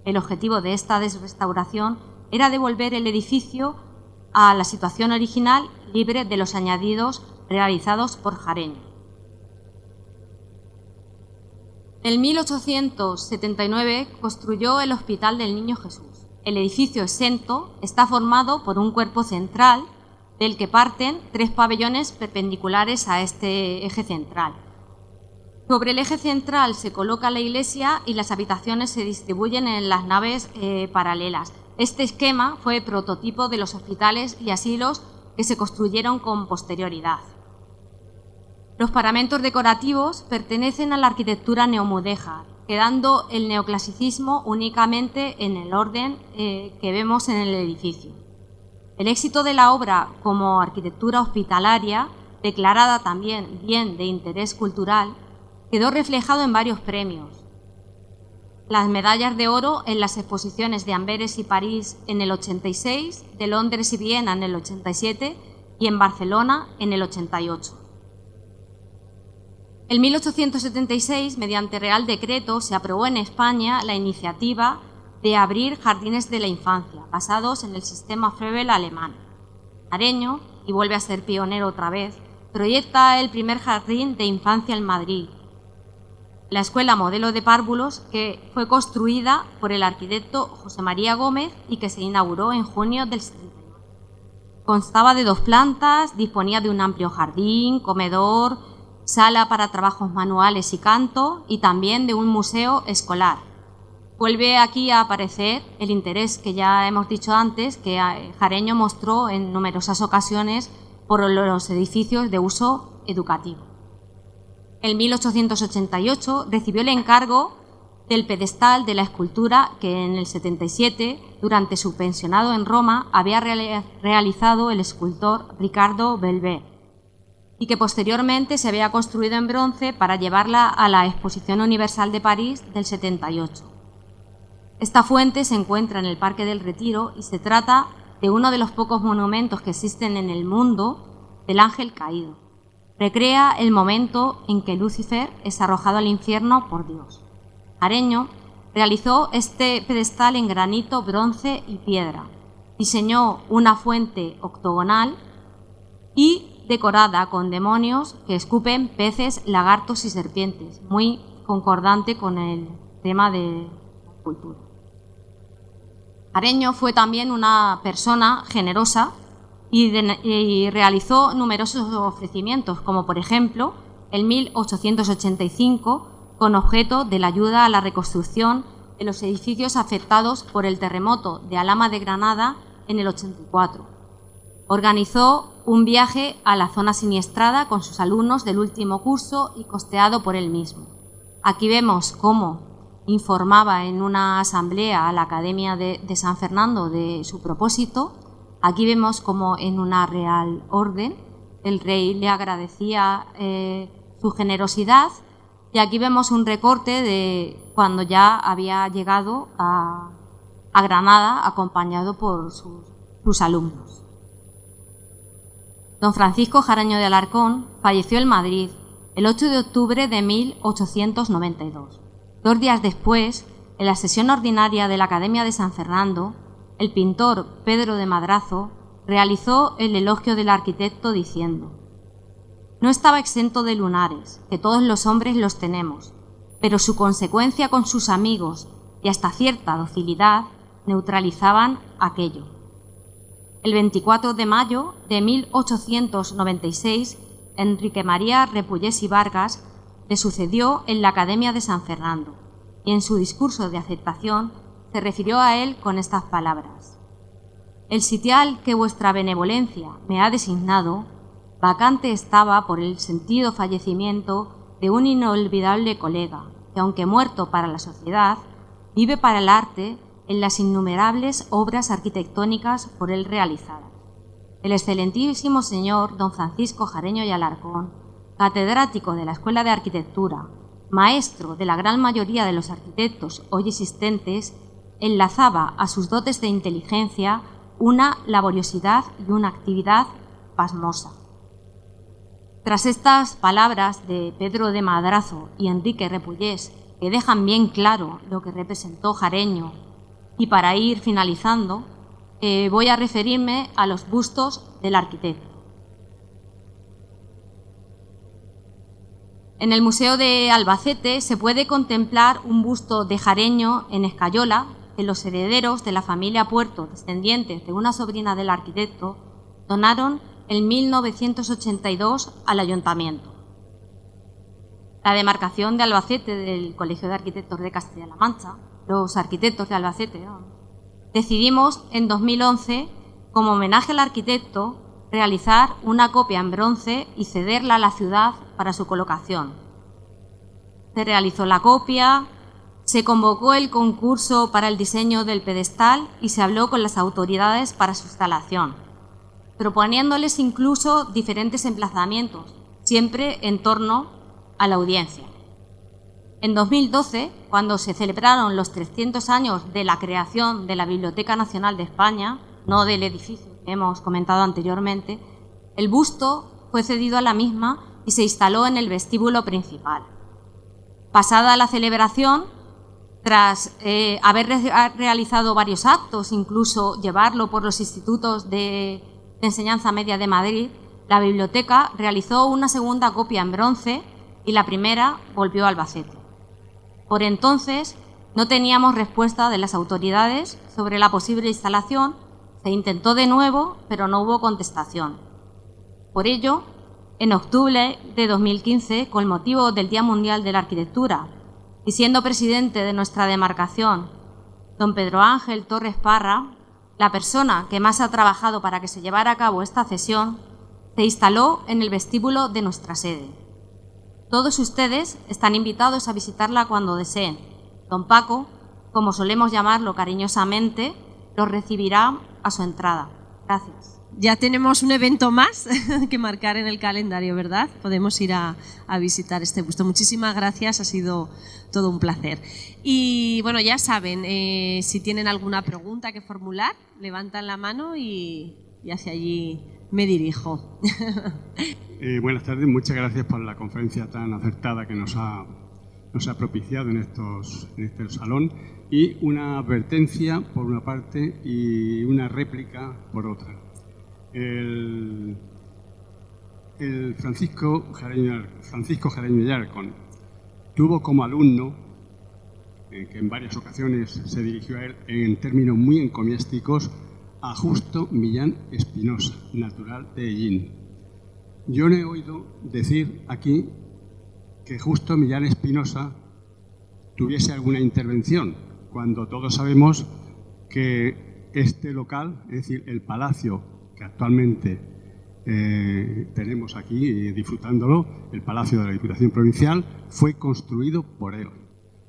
El objetivo de esta desrestauración era devolver el edificio a la situación original, libre de los añadidos realizados por Jareño. En 1879 construyó el Hospital del Niño Jesús. El edificio exento está formado por un cuerpo central del que parten 3 pabellones perpendiculares a este eje central. Sobre el eje central se coloca la iglesia y las habitaciones se distribuyen en las naves paralelas. Este esquema fue prototipo de los hospitales y asilos que se construyeron con posterioridad. Los paramentos decorativos pertenecen a la arquitectura neomudéjar, quedando el neoclasicismo únicamente en el orden que vemos en el edificio. El éxito de la obra como arquitectura hospitalaria, declarada también bien de interés cultural, quedó reflejado en varios premios. Las medallas de oro en las exposiciones de Amberes y París en el 86, de Londres y Viena en el 87 y en Barcelona en el 88. En 1876, mediante Real Decreto, se aprobó en España la iniciativa de abrir jardines de la infancia, basados en el sistema Froebel alemán. Areño, y vuelve a ser pionero otra vez, proyecta el primer jardín de infancia en Madrid, la Escuela Modelo de Párvulos, que fue construida por el arquitecto José María Gómez y que se inauguró en junio del 79. Constaba de 2 plantas, disponía de un amplio jardín, comedor, sala para trabajos manuales y canto, y también de un museo escolar. Vuelve aquí a aparecer el interés que ya hemos dicho antes, que Jareño mostró en numerosas ocasiones por los edificios de uso educativo. En 1888 recibió el encargo del pedestal de la escultura que en el 77, durante su pensionado en Roma, había realizado el escultor Ricardo Belvé y que posteriormente se había construido en bronce para llevarla a la Exposición Universal de París del 78. Esta fuente se encuentra en el Parque del Retiro y se trata de uno de los pocos monumentos que existen en el mundo del ángel caído. Recrea el momento en que Lucifer es arrojado al infierno por Dios. Areño realizó este pedestal en granito, bronce y piedra. Diseñó una fuente octogonal y decorada con demonios que escupen peces, lagartos y serpientes, muy concordante con el tema de la escultura. Areño fue también una persona generosa y realizó numerosos ofrecimientos, como por ejemplo en 1885, con objeto de la ayuda a la reconstrucción de los edificios afectados por el terremoto de Alhama de Granada en el 84. Organizó un viaje a la zona siniestrada con sus alumnos del último curso y costeado por él mismo. Aquí vemos cómo informaba en una asamblea a la Academia de San Fernando de su propósito. Aquí vemos cómo en una real orden el rey le agradecía su generosidad, y aquí vemos un recorte de cuando ya había llegado a Granada acompañado por sus alumnos. Don Francisco Jareño de Alarcón falleció en Madrid el 8 de octubre de 1892. 2 días después, en la sesión ordinaria de la Academia de San Fernando, el pintor Pedro de Madrazo realizó el elogio del arquitecto diciendo: «No estaba exento de lunares, que todos los hombres los tenemos, pero su consecuencia con sus amigos y hasta cierta docilidad neutralizaban aquello». El 24 de mayo de 1896, Enrique María Repullés y Vargas le sucedió en la Academia de San Fernando, y en su discurso de aceptación se refirió a él con estas palabras: «El sitial que vuestra benevolencia me ha designado, vacante estaba por el sentido fallecimiento de un inolvidable colega, que aunque muerto para la sociedad, vive para el arte en las innumerables obras arquitectónicas por él realizadas. El excelentísimo señor don Francisco Jareño y Alarcón, catedrático de la Escuela de Arquitectura, maestro de la gran mayoría de los arquitectos hoy existentes, enlazaba a sus dotes de inteligencia una laboriosidad y una actividad pasmosa». Tras estas palabras de Pedro de Madrazo y Enrique Repullés, que dejan bien claro lo que representó Jareño, y para ir finalizando, voy a referirme a los bustos del arquitecto. En el Museo de Albacete se puede contemplar un busto de Jareño en escayola que los herederos de la familia Puerto, descendientes de una sobrina del arquitecto, donaron en 1982 al Ayuntamiento. La demarcación de Albacete del Colegio de Arquitectos de Castilla-La Mancha, los arquitectos de Albacete, decidimos en 2011, como homenaje al arquitecto, realizar una copia en bronce y cederla a la ciudad para su colocación. Se realizó la copia, se convocó el concurso para el diseño del pedestal y se habló con las autoridades para su instalación, proponiéndoles incluso diferentes emplazamientos, siempre en torno a la audiencia. En 2012, cuando se celebraron los 300 años de la creación de la Biblioteca Nacional de España, no del edificio que hemos comentado anteriormente, el busto fue cedido a la misma y se instaló en el vestíbulo principal. Pasada la celebración, tras haber realizado varios actos, incluso llevarlo por los institutos de enseñanza media de Madrid, la biblioteca realizó una segunda copia en bronce y la primera volvió a Albacete. Por entonces no teníamos respuesta de las autoridades sobre la posible instalación, se intentó de nuevo, pero no hubo contestación. Por ello, en octubre de 2015, con motivo del Día Mundial de la Arquitectura, y siendo presidente de nuestra demarcación, don Pedro Ángel Torres Parra, la persona que más ha trabajado para que se llevara a cabo esta cesión, se instaló en el vestíbulo de nuestra sede. Todos ustedes están invitados a visitarla cuando deseen. Don Paco, como solemos llamarlo cariñosamente, los recibirá a su entrada. Gracias. Ya tenemos un evento más que marcar en el calendario, ¿verdad? Podemos ir a visitar este busto. Muchísimas gracias, ha sido todo un placer. Y bueno, ya saben, si tienen alguna pregunta que formular, levantan la mano y hacia allí me dirijo. Buenas tardes, muchas gracias por la conferencia tan acertada que nos ha propiciado en este salón, y una advertencia por una parte y una réplica por otra. El Francisco Jareño y Alarcón tuvo como alumno, que en varias ocasiones se dirigió a él en términos muy encomiásticos, a Justo Millán Espinosa, natural de Hellín. Yo no he oído decir aquí que Justo Millán Espinosa tuviese alguna intervención, cuando todos sabemos que este local, es decir, el palacio que actualmente tenemos aquí disfrutándolo, el Palacio de la Diputación Provincial, fue construido por él.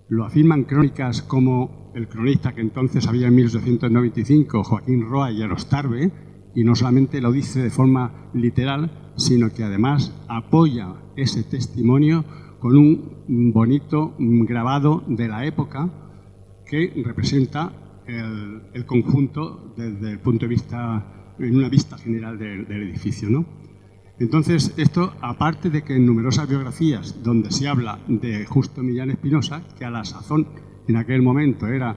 Lo afirman crónicas como el cronista que entonces había en 1895, Joaquín Roa y Arostarbe, y no solamente lo dice de forma literal, sino que además apoya ese testimonio con un bonito grabado de la época que representa el conjunto desde el punto de vista, en una vista general del edificio, ¿no? Entonces, esto, aparte de que en numerosas biografías donde se habla de Justo Millán Espinosa, que a la sazón en aquel momento era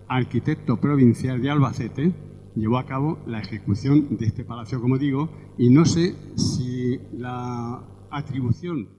arquitecto provincial de Albacete, llevó a cabo la ejecución de este palacio, como digo, y no sé si la atribución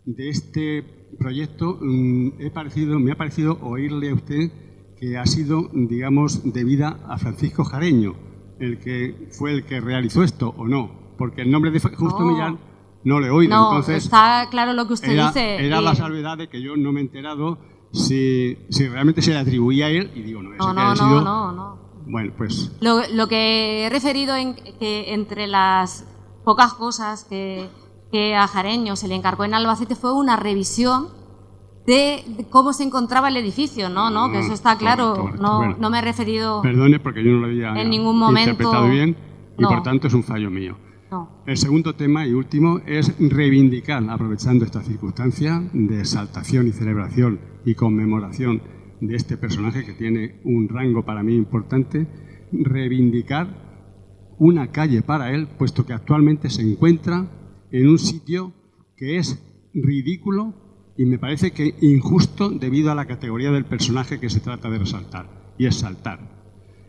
de este proyecto me ha parecido oírle a usted que ha sido, digamos, debida a Francisco Jareño, el que fue el que realizó esto, ¿o no? Porque el nombre de Justo Millán no lo he oído. No, entonces está claro lo que usted dice. Era la salvedad de que yo no me he enterado si realmente se le atribuía a él, y digo, no, ese que haya sido... No. Bueno, pues... Lo que he referido que entre las pocas cosas que a Jareño se le encargó en Albacete fue una revisión de cómo se encontraba el edificio, que eso está claro. Correcto. No, Bueno, no me he referido... Perdone, porque yo no lo había en ningún momento interpretado bien y no. por tanto es un fallo mío. No. El segundo tema y último es reivindicar, aprovechando esta circunstancia de exaltación y celebración y conmemoración de este personaje que tiene un rango para mí importante, reivindicar una calle para él, puesto que actualmente se encuentra en un sitio que es ridículo y me parece que injusto debido a la categoría del personaje que se trata de resaltar, y es Saltar.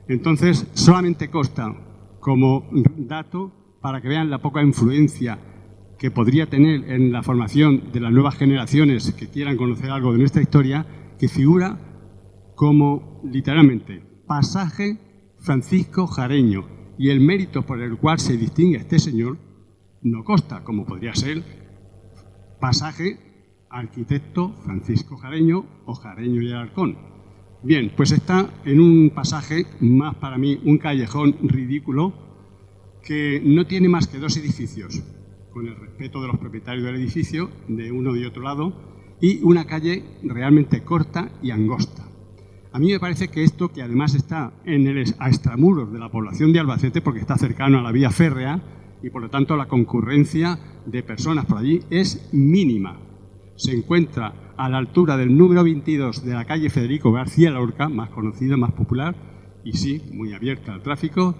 Entonces, solamente consta como dato para que vean la poca influencia que podría tener en la formación de las nuevas generaciones que quieran conocer algo de nuestra historia, que figura como, literalmente, pasaje Francisco Jareño, y el mérito por el cual se distingue a este señor no consta, como podría ser pasaje arquitecto Francisco Jareño o Jareño y Alarcón. Bien, pues está en un pasaje, más para mí un callejón ridículo, que no tiene más que dos edificios, con el respeto de los propietarios del edificio, de uno y otro lado, y una calle realmente corta y angosta. A mí me parece que esto, que además está a extramuros de la población de Albacete, porque está cercano a la vía férrea, y por lo tanto la concurrencia de personas por allí es mínima. Se encuentra a la altura del número 22 de la calle Federico García Lorca, más conocida, más popular, y sí, muy abierta al tráfico,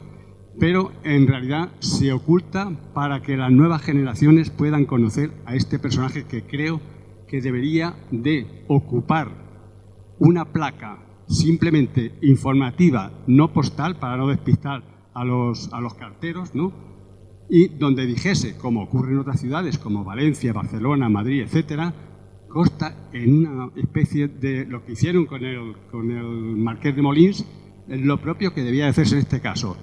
pero en realidad se oculta para que las nuevas generaciones puedan conocer a este personaje que creo que debería de ocupar una placa simplemente informativa, no postal, para no despistar a los carteros, ¿no? Y donde dijese, como ocurre en otras ciudades como Valencia, Barcelona, Madrid, etcétera, consta en una especie de lo que hicieron con el Marqués de Molins, lo propio que debía de hacerse en este caso,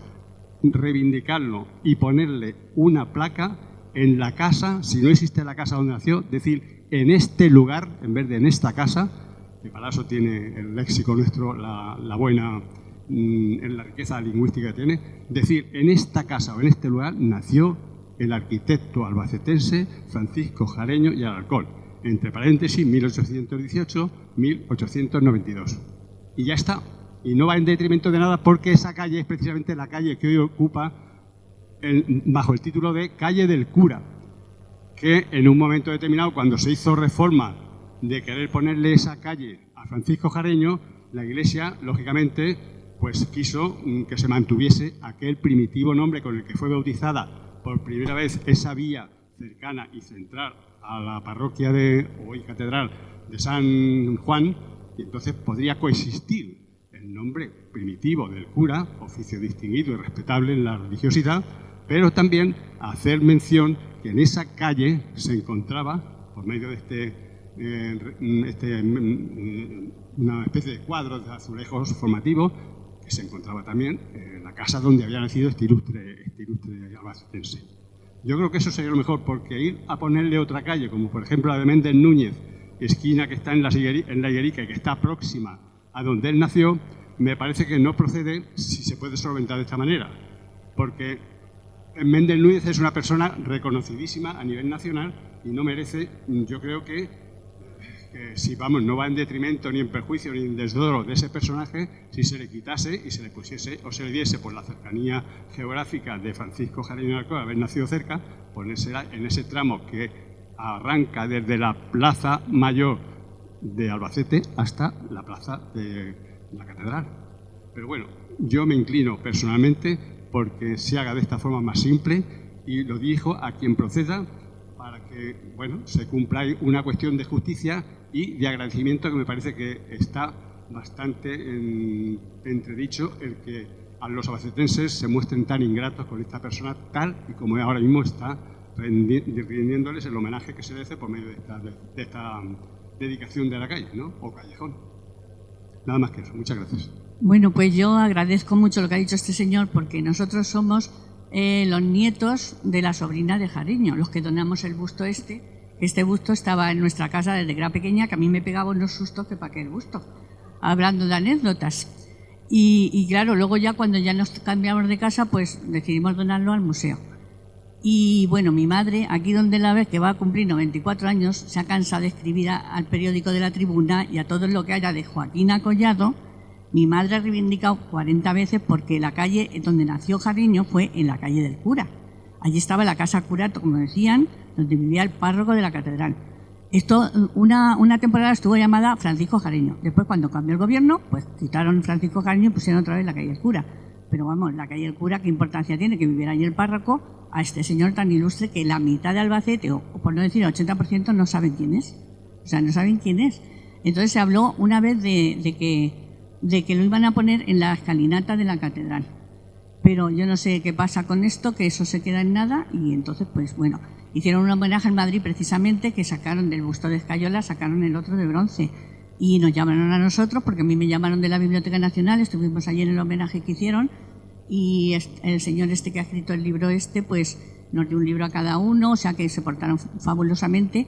reivindicarlo y ponerle una placa en la casa, si no existe la casa donde nació, decir en este lugar, en vez de en esta casa, que para eso tiene el léxico nuestro la buena, en la riqueza lingüística que tiene, decir en esta casa o en este lugar nació el arquitecto albacetense Francisco Jareño y Alarcón, entre paréntesis 1818-1892. Y ya está. Y no va en detrimento de nada porque esa calle es precisamente la calle que hoy ocupa bajo el título de Calle del Cura, que en un momento determinado, cuando se hizo reforma de querer ponerle esa calle a Francisco Jareño, la Iglesia, lógicamente, pues quiso que se mantuviese aquel primitivo nombre con el que fue bautizada por primera vez esa vía cercana y central a la parroquia hoy catedral de San Juan, y entonces podría coexistir el nombre primitivo del cura, oficio distinguido y respetable en la religiosidad, pero también hacer mención que en esa calle se encontraba, por medio de una especie de cuadro de azulejos formativo, que se encontraba también la casa donde había nacido este ilustre albacetense. Yo creo que eso sería lo mejor, porque ir a ponerle otra calle, como por ejemplo la de Méndez Núñez, esquina que está en la Higuerica y que está próxima a donde él nació, me parece que no procede si se puede solventar de esta manera, porque Méndez Núñez es una persona reconocidísima a nivel nacional y no merece, yo creo que si vamos, no va en detrimento ni en perjuicio ni en desdoro de ese personaje, si se le quitase y se le pusiese o se le diese por la cercanía geográfica de Francisco Jareño Alarcón, haber nacido cerca, ponérsela en ese tramo que arranca desde la Plaza Mayor de Albacete hasta la Plaza de la Catedral. Pero bueno, yo me inclino personalmente porque se haga de esta forma más simple y lo dijo a quien proceda para que, bueno, se cumpla una cuestión de justicia y de agradecimiento que me parece que está bastante entredicho el que a los albacetenses se muestren tan ingratos con esta persona tal y como ahora mismo está rindiéndoles el homenaje que se le hace por medio de esta dedicación de la calle, ¿no? O callejón. Nada más que eso. Muchas gracias. Bueno, pues yo agradezco mucho lo que ha dicho este señor, porque nosotros somos los nietos de la sobrina de Jareño, los que donamos el busto este. Este busto estaba en nuestra casa desde que era pequeña, que a mí me pegaba unos sustos que para qué el busto, hablando de anécdotas. Y claro, luego ya cuando ya nos cambiamos de casa, pues decidimos donarlo al museo. Y bueno, mi madre, aquí donde la ves, que va a cumplir 94 años, se ha cansado de escribir al periódico de La Tribuna y a todo lo que haya de Joaquín Collado. Mi madre ha reivindicado 40 veces porque la calle donde nació Jareño fue en la calle del Cura. Allí estaba la casa curato, como decían, donde vivía el párroco de la catedral. Esto, una temporada estuvo llamada Francisco Jareño. Después, cuando cambió el gobierno, pues quitaron Francisco Jareño y pusieron otra vez la calle del Cura. Pero vamos, la calle del Cura, ¿qué importancia tiene que viviera allí el párroco a este señor tan ilustre que la mitad de Albacete, o por no decir el 80%, no saben quién es? O sea, no saben quién es. Entonces se habló una vez de que lo iban a poner en la escalinata de la catedral. Pero yo no sé qué pasa con esto, que eso se queda en nada, y entonces, pues bueno, hicieron un homenaje en Madrid precisamente, que sacaron del busto de Escayola, sacaron el otro de bronce. Y nos llamaron a nosotros, porque a mí me llamaron de la Biblioteca Nacional, estuvimos allí en el homenaje que hicieron, y el señor este que ha escrito el libro este, pues nos dio un libro a cada uno, o sea que se portaron fabulosamente.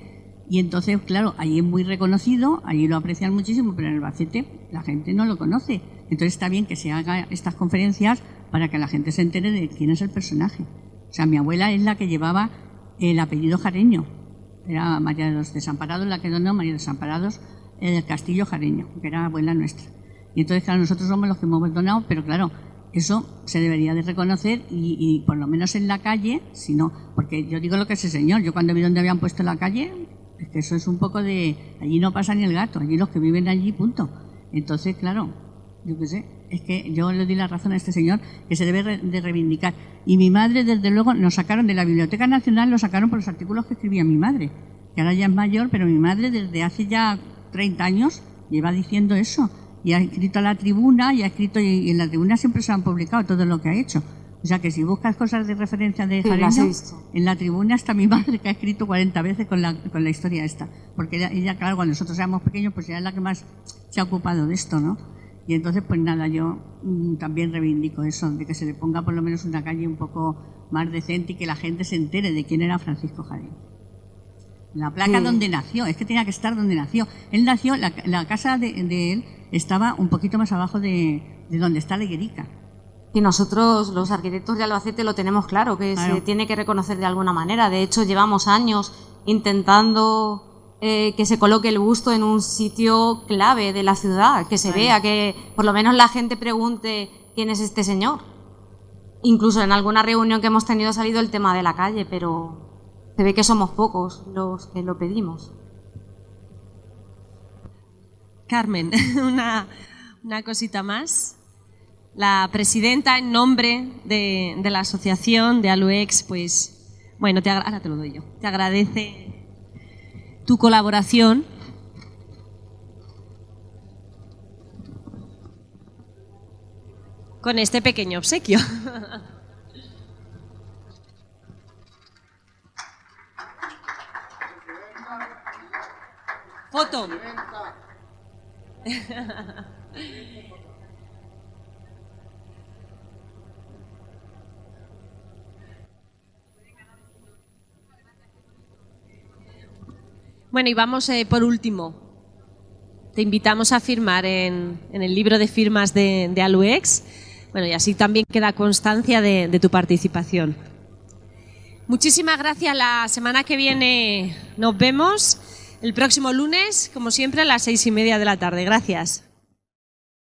Y entonces, claro, allí es muy reconocido, allí lo aprecian muchísimo, pero en Albacete la gente no lo conoce. Entonces está bien que se hagan estas conferencias para que la gente se entere de quién es el personaje. O sea, mi abuela es la que llevaba el apellido Jareño. Era María de los Desamparados la que donó, María de los Desamparados del Castillo Jareño, que era abuela nuestra. Y entonces, claro, nosotros somos los que hemos donado, pero claro, eso se debería de reconocer y por lo menos en la calle, si no, porque yo digo lo que es el señor. Yo cuando vi donde habían puesto la calle, Es que eso es un poco de... Allí no pasa ni el gato, allí los que viven allí, punto. Entonces, claro, yo qué sé, es que yo le di la razón a este señor que se debe de reivindicar. Y mi madre, desde luego, nos sacaron de la Biblioteca Nacional, lo sacaron por los artículos que escribía mi madre, que ahora ya es mayor, pero mi madre desde hace ya 30 años lleva diciendo eso. Y ha escrito a la tribuna, y ha escrito, y en la tribuna siempre se han publicado todo lo que ha hecho. O sea que si buscas cosas de referencia de Jareño, en la tribuna está mi madre, que ha escrito 40 veces con la historia esta. Porque ella, claro, cuando nosotros éramos pequeños, pues ella es la que más se ha ocupado de esto, ¿no? Y entonces, pues nada, yo también reivindico eso, de que se le ponga por lo menos una calle un poco más decente y que la gente se entere de quién era Francisco Jareño. La placa donde nació, es que tenía que estar donde nació. Él nació, la casa de él estaba un poquito más abajo de donde está la Higuerica. Y nosotros, los arquitectos de Albacete, lo tenemos claro, que claro, se tiene que reconocer de alguna manera. De hecho, llevamos años intentando que se coloque el busto en un sitio clave de la ciudad, que se vea, que por lo menos la gente pregunte quién es este señor. Incluso en alguna reunión que hemos tenido ha salido el tema de la calle, pero se ve que somos pocos los que lo pedimos. Carmen, una cosita más. La presidenta, en nombre de la asociación de Aluex, pues, bueno, ahora te lo doy yo. Te agradece tu colaboración. Con este pequeño obsequio. Foto. Bueno, y vamos por último. Te invitamos a firmar en el libro de firmas de Aluex. Bueno, y así también queda constancia de tu participación. Muchísimas gracias. La semana que viene nos vemos. El próximo lunes, como siempre, a las 6:30 de la tarde. Gracias.